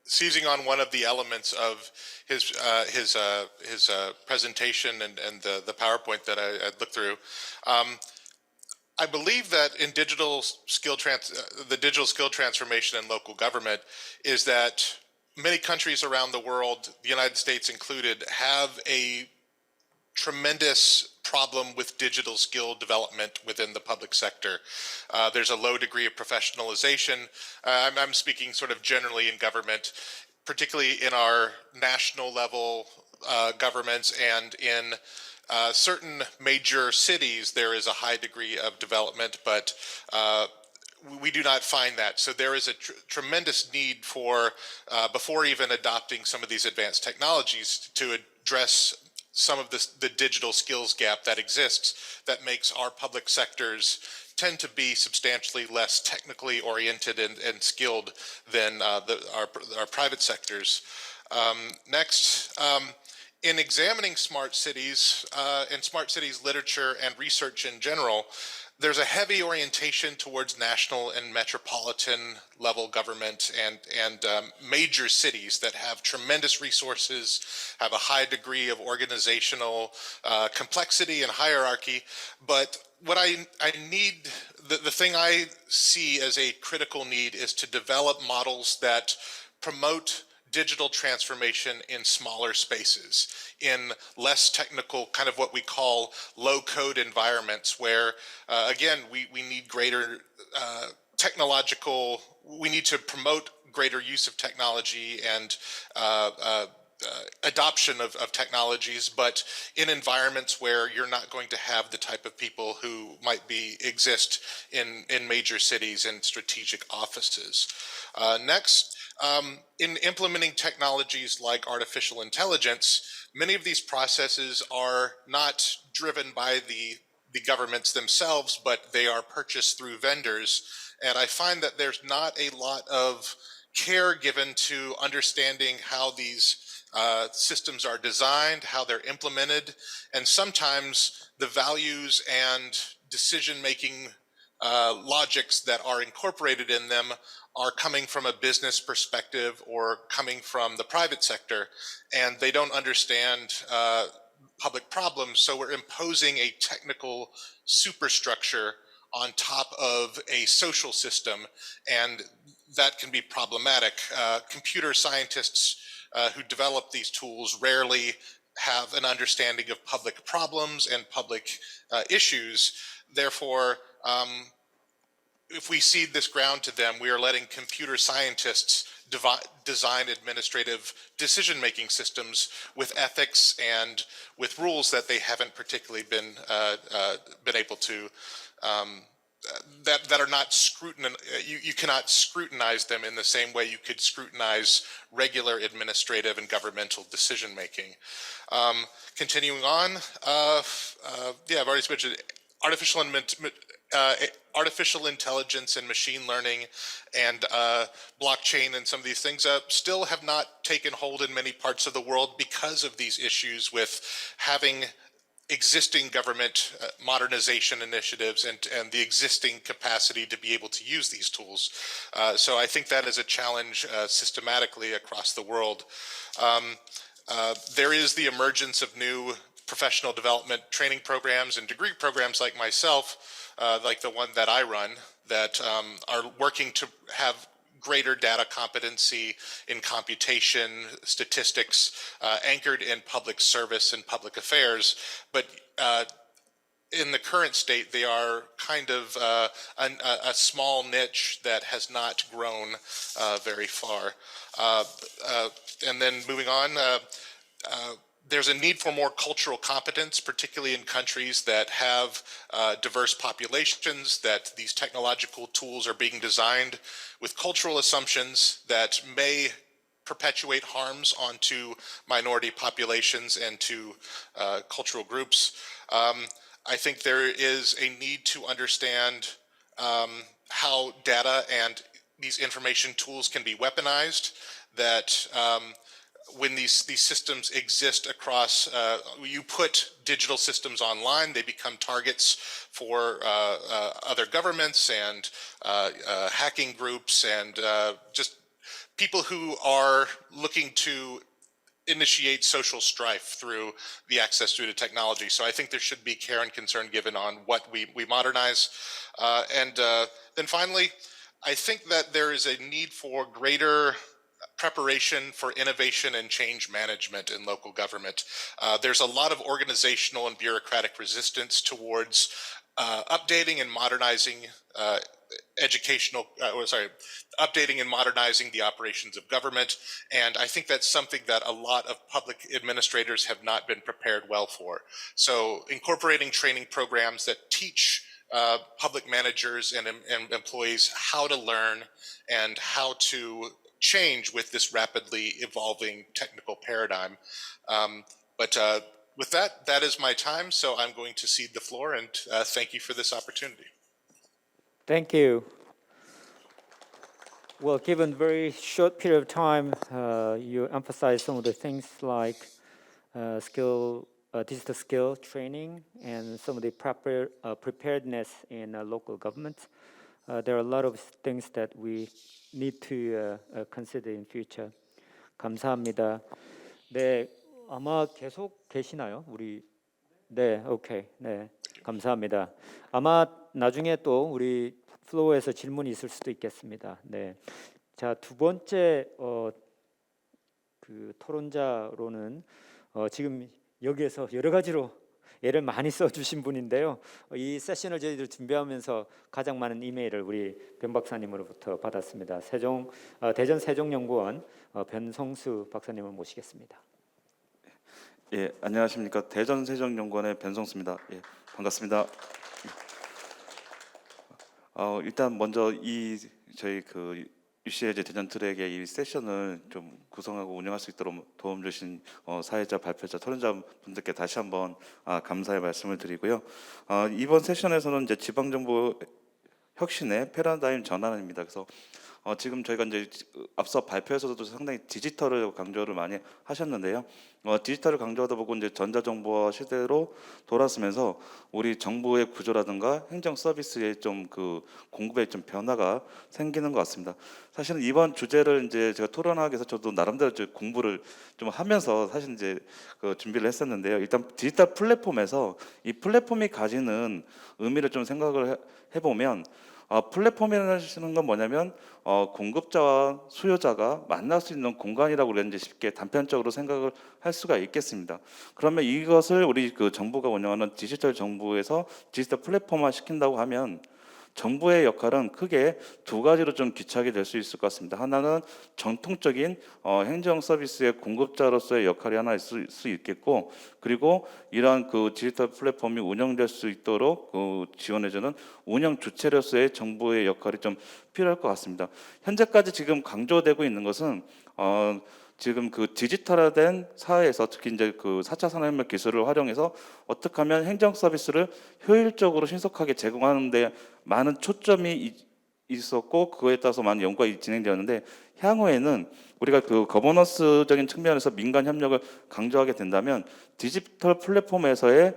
seizing on one of the elements of his presentation and the PowerPoint that I looked through. I believe that in the digital skill transformation in local government is that many countries around the world, the United States included, have a tremendous problem with digital skill development within the public sector. There's a low degree of professionalization. I'm speaking sort of generally in government, particularly in our national level governments and in certain major cities. There is a high degree of development, but we do not find that. So there is a tremendous need for, before even adopting some of these advanced technologies, to address some of the digital skills gap that exists that makes our public sectors tend to be substantially less technically oriented and skilled than our private sectors. Next, in examining smart cities and smart cities literature and research in general, there's a heavy orientation towards national and metropolitan level government and major cities that have tremendous resources, have a high degree of organizational complexity and hierarchy. But what I need, the thing I see as a critical need is to develop models that promote digital transformation in smaller spaces, in less technical, kind of what we call low-code environments where, again, we need greater we need to promote greater use of technology and adoption of technologies, but in environments where you're not going to have the type of people who might exist in major cities and strategic offices. Next, In implementing technologies like artificial intelligence, many of these processes are not driven by the governments themselves, but they are purchased through vendors. And I find that there's not a lot of care given to understanding how these systems are designed, how they're implemented, and sometimes the values and decision-making logics that are incorporated in them are coming from a business perspective or coming from the private sector, and they don't understand public problems. So we're imposing a technical superstructure on top of a social system, and that can be problematic. Computer scientists who develop these tools rarely have an understanding of public problems and public issues. Therefore, if we cede this ground to them, we are letting computer scientists design administrative decision-making systems with ethics and with rules that they haven't particularly been able to that are not scrutinized. You cannot scrutinize them in the same way you could scrutinize regular administrative and governmental decision making. Continuing on, yeah, I've already mentioned artificial intelligence and machine learning and blockchain and some of these things still have not taken hold in many parts of the world because of these issues with having existing government modernization initiatives and the existing capacity to be able to use these tools. So I think that is a challenge systematically across the world. There is the emergence of new professional development training programs and degree programs like myself, like the one that I run, that are working to have greater data competency in computation, statistics, anchored in public service and public affairs. But in the current state, they are kind of a small niche that has not grown very far. And then moving on, there's a need for more cultural competence, particularly in countries that have diverse populations, that these technological tools are being designed with cultural assumptions that may perpetuate harms onto minority populations and to cultural groups. I think there is a need to understand how data and these information tools can be weaponized, that when these systems exist across, you put digital systems online, they become targets for other governments and hacking groups and just people who are looking to initiate social strife through the access to the technology. So I think there should be care and concern given on what we modernize. And then finally, I think that there is a need for greater preparation for innovation and change management in local government. There's a lot of organizational and bureaucratic resistance towards updating and modernizing updating and modernizing the operations of government. And I think that's something that a lot of public administrators have not been prepared well for. So incorporating training programs that teach public managers and employees how to learn and how to change with this rapidly evolving technical paradigm. But with that, that is my time. So I'm going to cede the floor and thank you for this opportunity. Thank you. Well, given very short period of time, you emphasize some of the things like digital skill training and some of the preparedness in local government. There are a lot of things that we need to consider in future. 감사합니다. 네, 아마 계속 계시나요? 우리 네, 오케이. 네, 감사합니다. 아마 나중에 또 우리 플로어에서 질문이 있을 수도 있겠습니다. 네, 자, 두 번째 그 토론자로는 지금 여기에서 여러 가지로 애를 많이 써주신 분인데요. 이 세션을 저희들 준비하면서 가장 많은 이메일을 우리 변 박사님으로부터 받았습니다. 대전 세종연구원 변성수 박사님을 모시겠습니다. 예, 안녕하십니까. 대전 세종연구원의 변성수입니다. 예, 반갑습니다. 일단 먼저 저희 그 UCLG 대전 트랙의 이 세션을 좀 구성하고 운영할 수 있도록 도움 주신 사회자, 발표자, 토론자 분들께 다시 한번 감사의 말씀을 드리고요. 이번 세션에서는 이제 지방 정부 혁신의 패러다임 전환입니다. 그래서 지금 저희가 이제 앞서 발표에서도 상당히 디지털을 강조를 많이 하셨는데요. 디지털을 강조하다 보고 이제 전자정보화 시대로 돌아서면서 우리 정부의 구조라든가 행정 서비스의 좀 그 공급에 좀 변화가 생기는 것 같습니다. 사실은 이번 주제를 이제 제가 토론하기 위해서 저도 나름대로 좀 공부를 좀 하면서 사실 이제 그 준비를 했었는데요. 일단 디지털 플랫폼에서 이 플랫폼이 가지는 의미를 좀 생각을 해보면 플랫폼이라는 건 뭐냐면 공급자와 수요자가 만날 수 있는 공간이라고 우리가 이제 쉽게 단편적으로 생각을 할 수가 있겠습니다. 그러면 이것을 우리 그 정부가 운영하는 디지털 정부에서 디지털 플랫폼화 시킨다고 하면 정부의 역할은 크게 두 가지로 좀 귀착이 될 수 있을 것 같습니다. 하나는 전통적인 행정 서비스의 공급자로서의 역할이 하나 있을 수 있겠고, 그리고 이러한 그 디지털 플랫폼이 운영될 수 있도록 지원해주는 운영 주체로서의 정부의 역할이 좀 필요할 것 같습니다. 현재까지 지금 강조되고 있는 것은 지금 그 디지털화된 사회에서 특히 이제 그 4차 산업혁명 기술을 활용해서 어떻게 하면 행정 서비스를 효율적으로 신속하게 제공하는 데 많은 초점이 있었고 그거에 따라서 많은 연구가 진행되었는데, 향후에는 우리가 그 거버넌스적인 측면에서 민간 협력을 강조하게 된다면 디지털 플랫폼에서의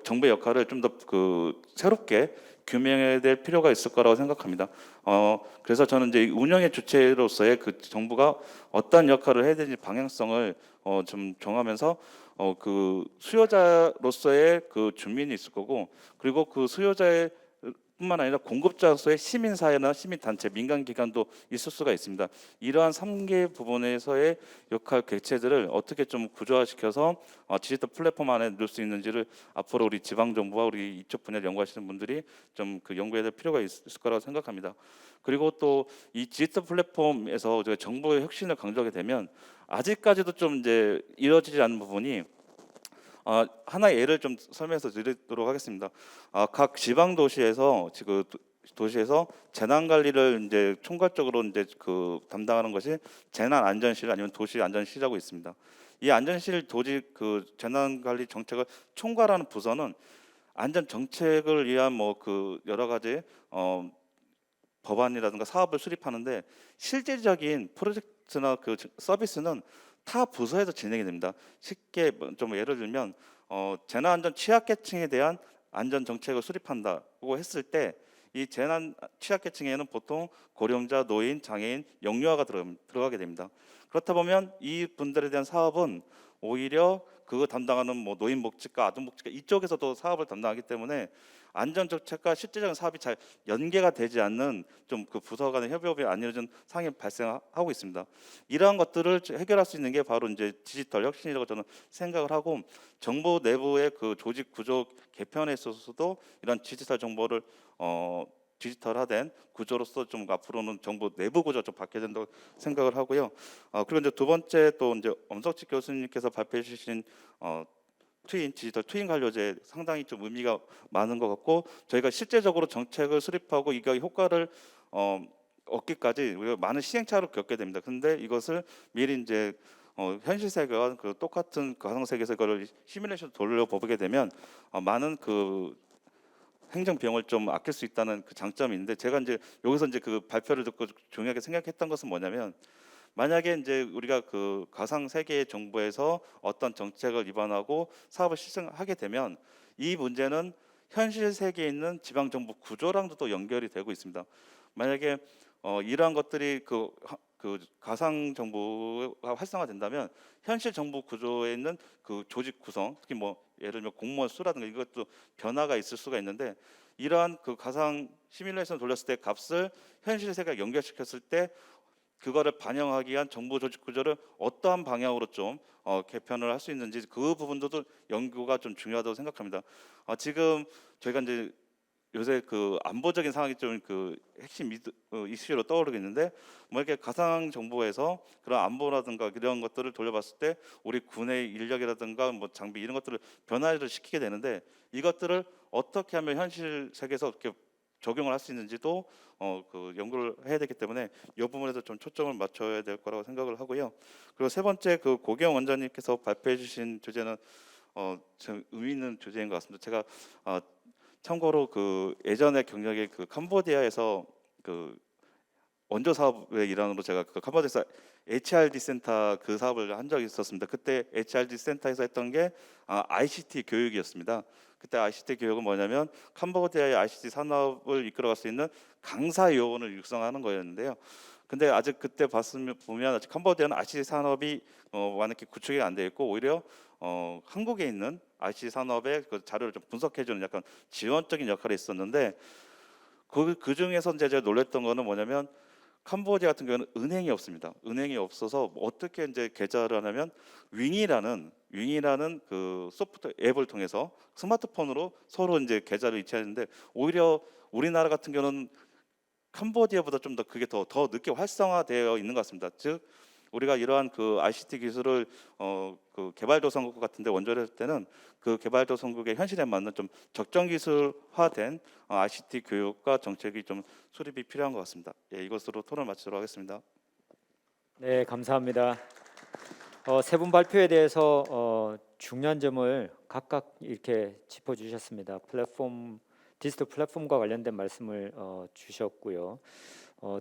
정부의 역할을 좀 더 그 새롭게 규명해야 될 필요가 있을 거라고 생각합니다. 그래서 저는 이제 운영의 주체로서의 그 정부가 어떤 역할을 해야 되는지 방향성을 좀 정하면서 그 수요자로서의 그 주민이 있을 거고, 그리고 그 수요자의 뿐만 아니라 공급자로서의 시민사회나 시민단체, 민간기관도 있을 수가 있습니다. 이러한 3개 부분에서의 역할 객체들을 어떻게 좀 구조화시켜서 디지털 플랫폼 안에 넣을 수 있는지를 앞으로 우리 지방정부와 우리 이쪽 분야를 연구하시는 분들이 좀 그 연구해야 될 필요가 있을 거라고 생각합니다. 그리고 또 이 디지털 플랫폼에서 저희가 정보의 혁신을 강조하게 되면 아직까지도 좀 이제 이루어지지 않는 부분이 하나의 예를 좀 설명해서 드리도록 하겠습니다. 각 지방 도시에서 지금 도시에서 재난 관리를 이제 총괄적으로 이제 그 담당하는 것이 재난 안전실 아니면 도시 안전실이라고 있습니다. 이 안전실 조직 그 재난 관리 정책을 총괄하는 부서는 안전 정책을 위한 뭐 그 여러 가지 법안이라든가 사업을 수립하는데 실질적인 프로젝트나 그 서비스는 타 부서에서 진행이 됩니다. 쉽게 좀 예를 들면 재난안전 취약계층에 대한 안전 정책을 수립한다고 했을 때 이 재난 취약계층에는 보통 고령자, 노인, 장애인, 영유아가 들어가게 됩니다. 그렇다 보면 이 분들에 대한 사업은 오히려 그거 담당하는 뭐 노인복지과, 아동복지과 이쪽에서도 사업을 담당하기 때문에 안전정책과 실질적인 사업이 잘 연계가 되지 않는 좀 그 부서 간의 협업이 안 이루어진 상황이 발생하고 있습니다. 이러한 것들을 해결할 수 있는 게 바로 이제 디지털 혁신이라고 저는 생각을 하고, 정부 내부의 그 조직 구조 개편에 있어서도 이런 디지털 정보를 디지털화된 구조로서 좀 앞으로는 정부 내부 구조 좀 바뀌어야 된다고 생각을 하고요. 그리고 이제 두 번째 또 이제 엄석직 교수님께서 발표해 주신 디지털 트윈 관료제 상당히 좀 의미가 많은 것 같고, 저희가 실제적으로 정책을 수립하고 이거 효과를 얻기까지 우리가 많은 시행착오를 겪게 됩니다. 그런데 이것을 미리 이제 현실 세계와 그 똑같은 가상 세계에서 이거를 시뮬레이션 돌려보게 되면 많은 그 행정 비용을 좀 아낄 수 있다는 그 장점이 있는데, 제가 이제 여기서 이제 그 발표를 듣고 중요하게 생각했던 것은 뭐냐면, 만약에 이제 우리가 그 가상 세계의 정부에서 어떤 정책을 위반하고 사업을 실행하게 되면 이 문제는 현실 세계에 있는 지방 정부 구조랑도 또 연결이 되고 있습니다. 만약에 이러한 것들이 그 가상 정부가 활성화된다면 현실 정부 구조에 있는 그 조직 구성, 특히 뭐 예를 들면 공무원 수라든가 이것도 변화가 있을 수가 있는데, 이러한 그 가상 시뮬레이션 돌렸을 때 값을 현실 세계에 연결시켰을 때 그거를 반영하기 위한 정부 조직 구조를 어떠한 방향으로 좀 개편을 할 수 있는지 그 부분도 연구가 좀 중요하다고 생각합니다. 지금 저희가 이제 요새 그 안보적인 상황이 좀 그 핵심 이슈로 떠오르고 있는데, 뭐 이렇게 가상 정보에서 그런 안보라든가 이런 것들을 돌려봤을 때 우리 군의 인력이라든가 뭐 장비 이런 것들을 변화를 시키게 되는데, 이것들을 어떻게 하면 현실 세계에서 이렇게 적용을 할 수 있는지도 그 연구를 해야 되기 때문에 이 부분에도 좀 초점을 맞춰야 될 거라고 생각을 하고요. 그리고 세 번째 그 고경 원장님께서 발표해 주신 주제는 좀 의미 있는 주제인 것 같습니다. 제가 참고로 그 예전에 경력에 그 캄보디아에서 그 원조 사업의 일환으로 제가 그 캄보디아에서 HRD 센터 그 사업을 한 적이 있었습니다. 그때 HRD 센터에서 했던 게 ICT 교육이었습니다. 그때 ICT 교육은 뭐냐면 캄보디아의 ICT 산업을 이끌어갈 수 있는 강사 요원을 육성하는 거였는데요. 근데 아직 그때 보면 아직 캄보디아는 ICT 산업이 완전히 구축이 안 돼 있고 오히려 한국에 있는 ICT 산업의 그 자료를 좀 분석해주는 약간 지원적인 역할이 있었는데 그 중에서 이제 제가 놀랬던 거는 뭐냐면 캄보디아 같은 경우는 은행이 없습니다. 은행이 없어서 어떻게 이제 계좌를 하냐면 윙이라는 그 소프트 앱을 통해서 스마트폰으로 서로 이제 계좌를 이체하는데 오히려 우리나라 같은 경우는 캄보디아보다 좀 더 그게 더 늦게 활성화되어 있는 것 같습니다. 즉 우리가 이러한 그 ICT 기술을 그 개발도상국 같은데 원조를 했을 때는 그 개발도상국의 현실에 맞는 좀 적정 기술화된 ICT 교육과 정책이 좀 수립이 필요한 것 같습니다. 예, 이것으로 토론을 마치도록 하겠습니다. 네, 감사합니다. 세 분 발표에 대해서 중요한 점을 각각 이렇게 짚어주셨습니다. 디지털 플랫폼과 관련된 말씀을 주셨고요.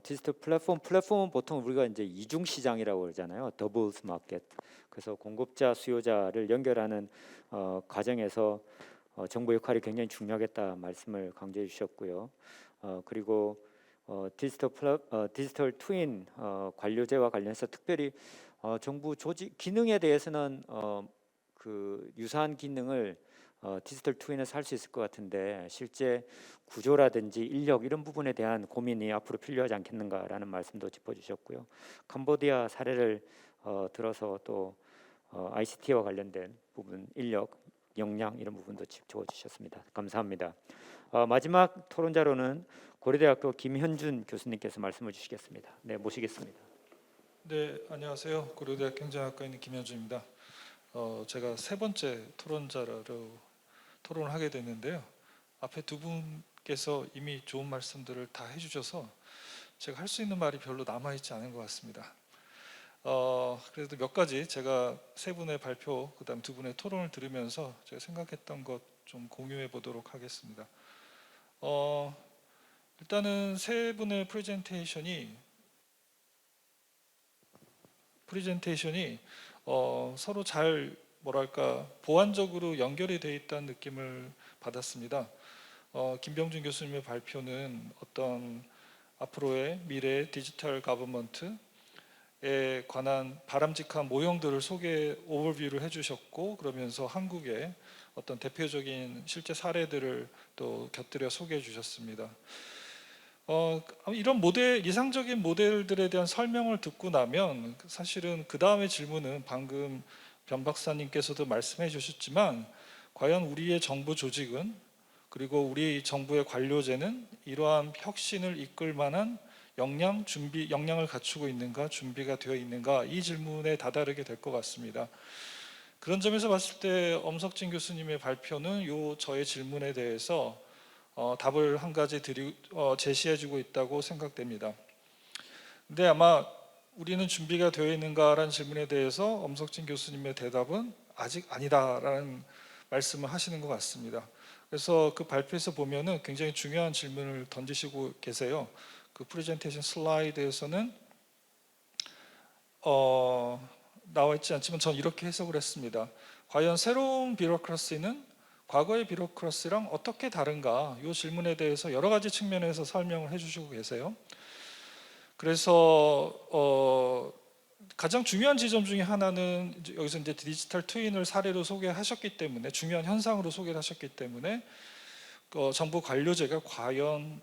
디지털 플랫폼은 보통 우리가 이제 이중 시장이라고 그러잖아요. 더블스 마켓. 그래서 공급자 수요자를 연결하는 과정에서 정부 역할이 굉장히 중요하겠다 말씀을 강조해 주셨고요. 그리고 디지털 트윈 관료제와 관련해서 특별히 정부 조직 기능에 대해서는 그 유사한 기능을 디지털 트윈에서 할 수 있을 것 같은데 실제 구조라든지 인력 이런 부분에 대한 고민이 앞으로 필요하지 않겠는가라는 말씀도 짚어주셨고요. 캄보디아 사례를 들어서 또 ICT와 관련된 부분, 인력, 역량 이런 부분도 짚어주셨습니다. 감사합니다. 마지막 토론자로는 고려대학교 김현준 교수님께서 말씀을 주시겠습니다. 네, 모시겠습니다. 네, 안녕하세요. 고려대학 경제학과에 있는 김현준입니다. 제가 세 번째 토론자로 토론을 하게 됐는데요. 앞에 두 분께서 이미 좋은 말씀들을 다 해주셔서 제가 할 수 있는 말이 별로 남아있지 않은 것 같습니다. 그래도 몇 가지 제가 세 분의 발표, 그다음 두 분의 토론을 들으면서 제가 생각했던 것 좀 공유해 보도록 하겠습니다. 일단은 세 분의 프레젠테이션이 서로 잘 뭐랄까 보완적으로 연결이 돼 있다는 느낌을 받았습니다. 김병준 교수님의 발표는 어떤 앞으로의 미래 디지털 가버먼트에 관한 바람직한 모형들을 오버뷰를 해주셨고 그러면서 한국의 어떤 대표적인 실제 사례들을 또 곁들여 소개해 주셨습니다. 이런 이상적인 모델들에 대한 설명을 듣고 나면 사실은 그 다음의 질문은 방금 변 박사님께서도 말씀해 주셨지만 과연 우리의 정부 조직은 그리고 우리 정부의 관료제는 이러한 혁신을 이끌 만한 역량을 갖추고 있는가, 준비가 되어 있는가 이 질문에 다다르게 될 것 같습니다. 그런 점에서 봤을 때 엄석진 교수님의 발표는 저의 질문에 대해서 답을 한 가지 제시해주고 있다고 생각됩니다. 근데 아마 우리는 준비가 되어 있는가라는 질문에 대해서 엄석진 교수님의 대답은 아직 아니다라는 말씀을 하시는 것 같습니다. 그래서 그 발표에서 보면은 굉장히 중요한 질문을 던지시고 계세요. 그 프레젠테이션 슬라이드에서는 나와 있지 않지만 전 이렇게 해석을 했습니다. 과연 새로운 비로크라시는 과거의 비로크라시랑 어떻게 다른가? 이 질문에 대해서 여러 가지 측면에서 설명을 해주시고 계세요. 그래서 가장 중요한 지점 중에 하나는 여기서 이제 디지털 트윈을 사례로 소개하셨기 때문에 중요한 현상으로 소개를 하셨기 때문에 정부 관료제가 과연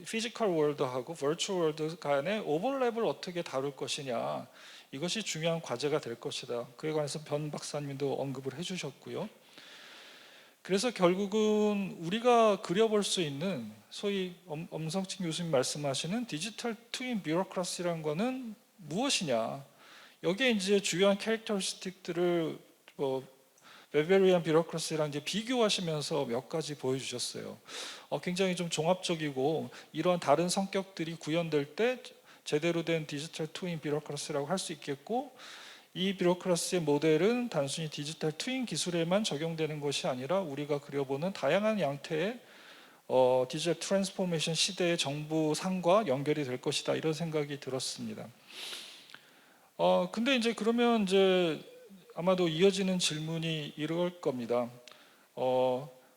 피지컬 월드하고 버추얼 월드 간의 오버랩을 어떻게 다룰 것이냐 이것이 중요한 과제가 될 것이다. 그에 관해서 변 박사님도 언급을 해주셨고요. 그래서 결국은 우리가 그려볼 수 있는 소위 엄성진 교수님 말씀하시는 디지털 트윈 비로크라시라는 거는 무엇이냐 여기에 이제 주요한 캐릭터리스틱들을 베베리안 비로크라시랑 이제 비교하시면서 몇 가지 보여주셨어요. 굉장히 좀 종합적이고 이러한 다른 성격들이 구현될 때 제대로 된 디지털 트윈 비로크라시라고 할 수 있겠고, 이 비로크라시의 모델은 단순히 디지털 트윈 기술에만 적용되는 것이 아니라 우리가 그려보는 다양한 양태의 디지털 트랜스포메이션 시대의 정부 상과 연결이 될 것이다, 이런 생각이 들었습니다. 근데 이제 그러면 이제 아마도 이어지는 질문이 이럴 겁니다.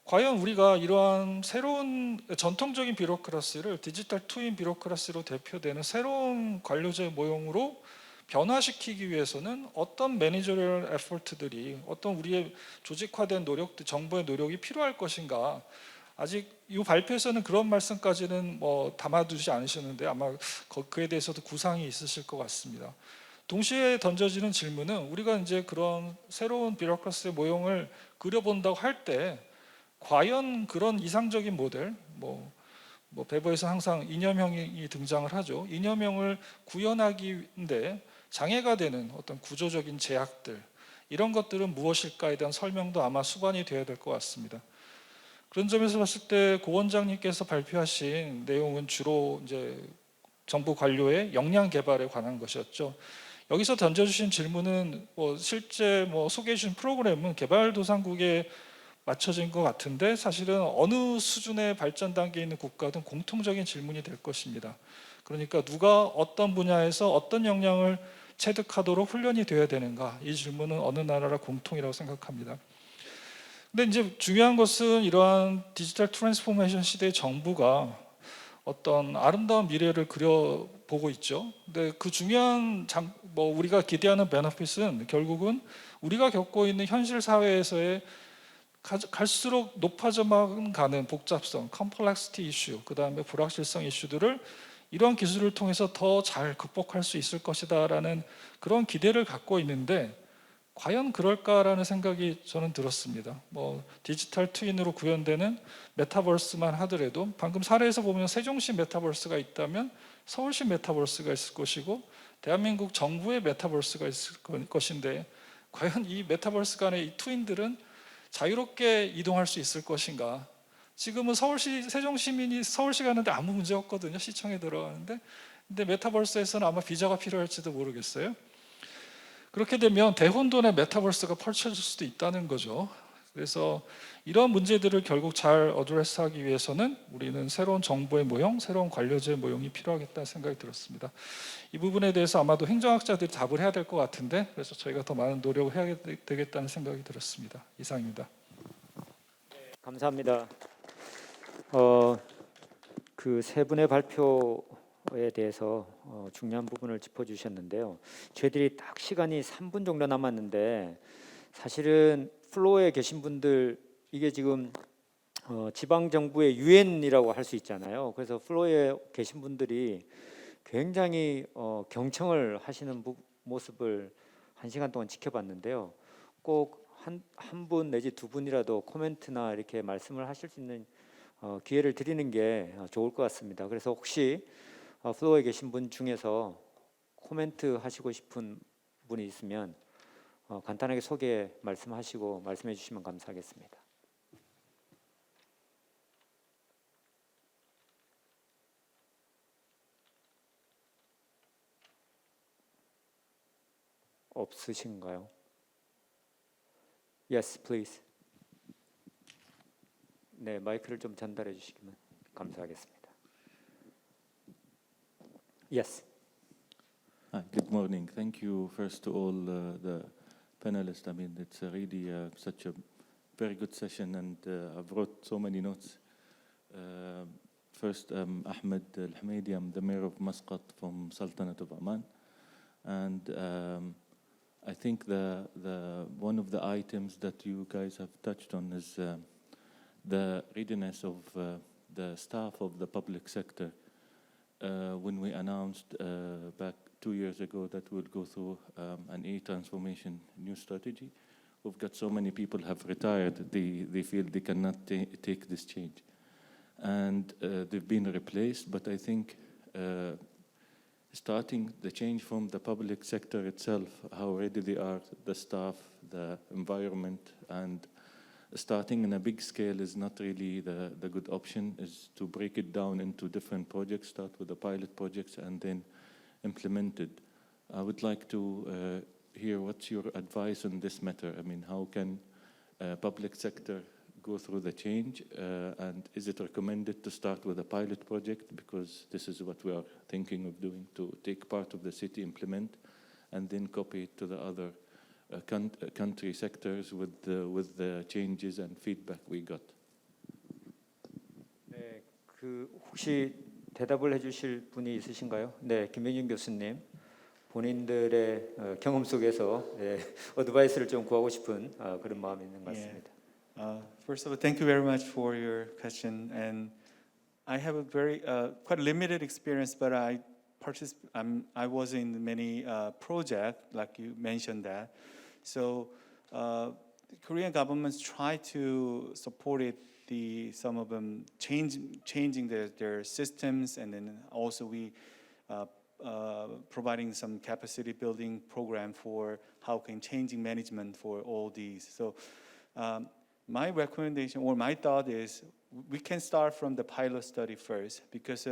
과연 우리가 이러한 새로운 전통적인 비로크라시를 디지털 트윈 비로크라시로 대표되는 새로운 관료제 모형으로 변화시키기 위해서는 어떤 매니저럴 에포트들이, 어떤 우리의 조직화된 노력들, 정부의 노력이 필요할 것인가? 아직 이 발표에서는 그런 말씀까지는 담아두지 않으셨는데 아마 그에 대해서도 구상이 있으실 것 같습니다. 동시에 던져지는 질문은, 우리가 이제 그런 새로운 비로크라시의 모형을 그려본다고 할 때 과연 그런 이상적인 모델, 배버에서 항상 이념형이 등장을 하죠. 이념형을 구현하기인데 장애가 되는 어떤 구조적인 제약들, 이런 것들은 무엇일까에 대한 설명도 아마 수반이 되어야 될 것 같습니다. 그런 점에서 봤을 때 고 원장님께서 발표하신 내용은 주로 이제 정부 관료의 역량 개발에 관한 것이었죠. 여기서 던져주신 질문은 실제 소개해 주신 프로그램은 개발도상국에 맞춰진 것 같은데, 사실은 어느 수준의 발전 단계에 있는 국가든 공통적인 질문이 될 것입니다. 그러니까 누가 어떤 분야에서 어떤 역량을 체득하도록 훈련이 되어야 되는가, 이 질문은 어느 나라나 공통이라고 생각합니다. 근데 이제 중요한 것은 이러한 디지털 트랜스포메이션 시대의 정부가 어떤 아름다운 미래를 그려보고 있죠. 근데 그 중요한 우리가 기대하는 베너핏은 결국은 우리가 겪고 있는 현실 사회에서의 갈수록 높아져만 가는 복잡성, 컴플렉시티 이슈, 그 다음에 불확실성 이슈들을 이러한 기술을 통해서 더 잘 극복할 수 있을 것이다라는 그런 기대를 갖고 있는데, 과연 그럴까라는 생각이 저는 들었습니다. 디지털 트윈으로 구현되는 메타버스만 하더라도 방금 사례에서 보면 세종시 메타버스가 있다면 서울시 메타버스가 있을 것이고 대한민국 정부의 메타버스가 있을 것인데, 과연 이 메타버스 간의 이 트윈들은 자유롭게 이동할 수 있을 것인가? 지금은 서울시, 세종시민이 서울시 가는데 아무 문제 없거든요. 시청에 들어가는데. 근데 메타버스에서는 아마 비자가 필요할지도 모르겠어요. 그렇게 되면 대혼돈의 메타버스가 펼쳐질 수도 있다는 거죠. 그래서 이런 문제들을 결국 잘 어드레스하기 위해서는 우리는 새로운 정부의 모형, 새로운 관료제 모형이 필요하겠다는 생각이 들었습니다. 이 부분에 대해서 아마도 행정학자들이 답을 해야 될 것 같은데, 그래서 저희가 더 많은 노력을 해야 되겠다는 생각이 들었습니다. 이상입니다. 감사합니다. 그 세 분의 발표에 대해서 중요한 부분을 짚어주셨는데요. 저희들이 딱 시간이 3분 정도 남았는데, 사실은 플로어에 계신 분들, 이게 지금 지방 정부의 유엔이라고 할 수 있잖아요. 그래서 플로어에 계신 분들이 굉장히 경청을 하시는 모습을 1시간 동안 지켜봤는데요. 꼭 한 분 내지 두 분이라도 코멘트나 이렇게 말씀을 하실 수 있는 기회를 드리는 게 좋을 것 같습니다. 그래서 혹시 플로어에 계신 분 중에서 코멘트 하시고 싶은 분이 있으면 간단하게 소개 말씀하시고 말씀해 주시면 감사하겠습니다. 없으신가요? Yes, please. 네, 마이크를 좀 전달해 주시면 감사하겠습니다. Yes. Hi, good morning. Thank you first to all the panelists. I mean, it's really such a very good session, and I've wrote so many notes. First, Ahmed Al-Hamidi, I'm the mayor of Muscat from Sultanate of Oman, and I think the one of the items that you guys have touched on is the readiness of the staff of the public sector. When we announced back 2 years ago that we'll go through an e-transformation new strategy, we've got so many people have retired. They feel they cannot take this change, and they've been replaced. But I think starting the change from the public sector itself, how ready they are, the staff, the environment, and starting in a big scale is not really the good option. Is to break it down into different projects, start with the pilot projects, and then implement it. I would like to hear what's your advice on this matter. I mean, how can public sector go through the change, and is it recommended to start with a pilot project, because this is what we are thinking of doing, to take part of the city, implement, and then copy it to the other country sectors with the changes and feedback we got. 네, 그 혹시 대답을 해주실 분이 있으신가요? 네, 김병준 교수님. 본인들의 경험 속에서 어드바이스를 좀 구하고 싶은 그런 마음이 있는 것 같습니다. First of all, thank you very much for your question. And I have a very quite limited experience, but I was in many projects, like you mentioned that. So Korean governments try to support it. Some of them changing their systems, and then also we providing some capacity building program for how can changing management for all these. So my recommendation or my thought is we can start from the pilot study first, because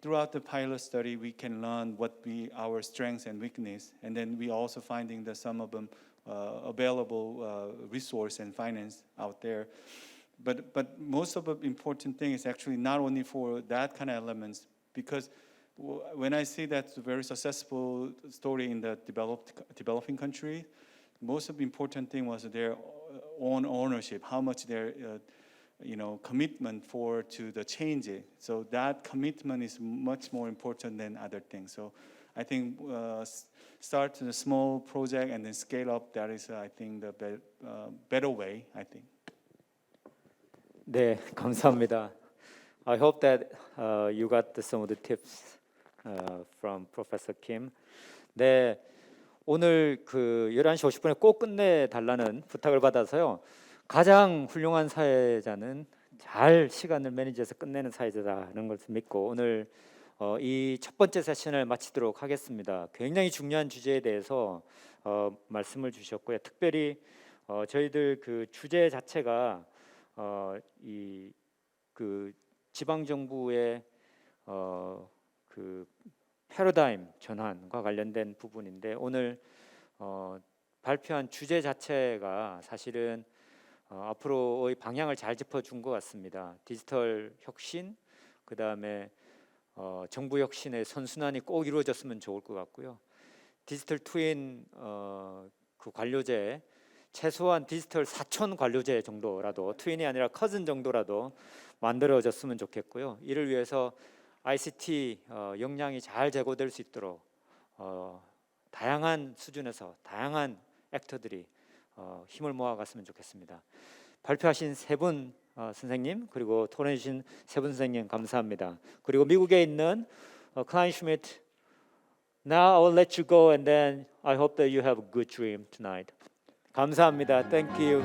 throughout the pilot study we can learn what our strengths and weakness, and then we also finding that some of them available resource and finance out there. But most of the important thing is actually not only for that kind of elements, because when I see that very successful story in the developing country, most of the important thing was their own ownership, how much their commitment to the change. So that commitment is much more important than other things. So I think start a small project and then scale up. That is, I think, the better way, I think. 네, 감사합니다. I hope that you got some of the tips from Professor Kim. 네, 오늘 그 11시 50분에 꼭 끝내달라는 부탁을 받아서요. 가장 훌륭한 사회자는 잘 시간을 매니지해서 끝내는 사회자라는 것을 믿고 오늘 이 첫 번째 세션을 마치도록 하겠습니다. 굉장히 중요한 주제에 대해서 말씀을 주셨고요. 특별히 저희들 그 주제 자체가 이 그 지방 정부의 그 패러다임 전환과 관련된 부분인데 오늘 발표한 주제 자체가 사실은 앞으로의 방향을 잘 짚어준 것 같습니다. 디지털 혁신, 그 다음에 정부 혁신의 선순환이 꼭 이루어졌으면 좋을 것 같고요. 디지털 트윈 그 관료제, 최소한 디지털 사촌 관료제 정도라도, 트윈이 아니라 커즌 정도라도 만들어졌으면 좋겠고요. 이를 위해서 ICT 역량이 잘 제고될 수 있도록 다양한 수준에서 다양한 액터들이 힘을 모아갔으면 좋겠습니다. 발표하신 세 분 선생님, 그리고 토론해 주신 세 분 선생님 감사합니다. 그리고 미국에 있는 클라인 슈미트, now I will let you go and then I hope that you have a good dream tonight. 감사합니다. Thank you.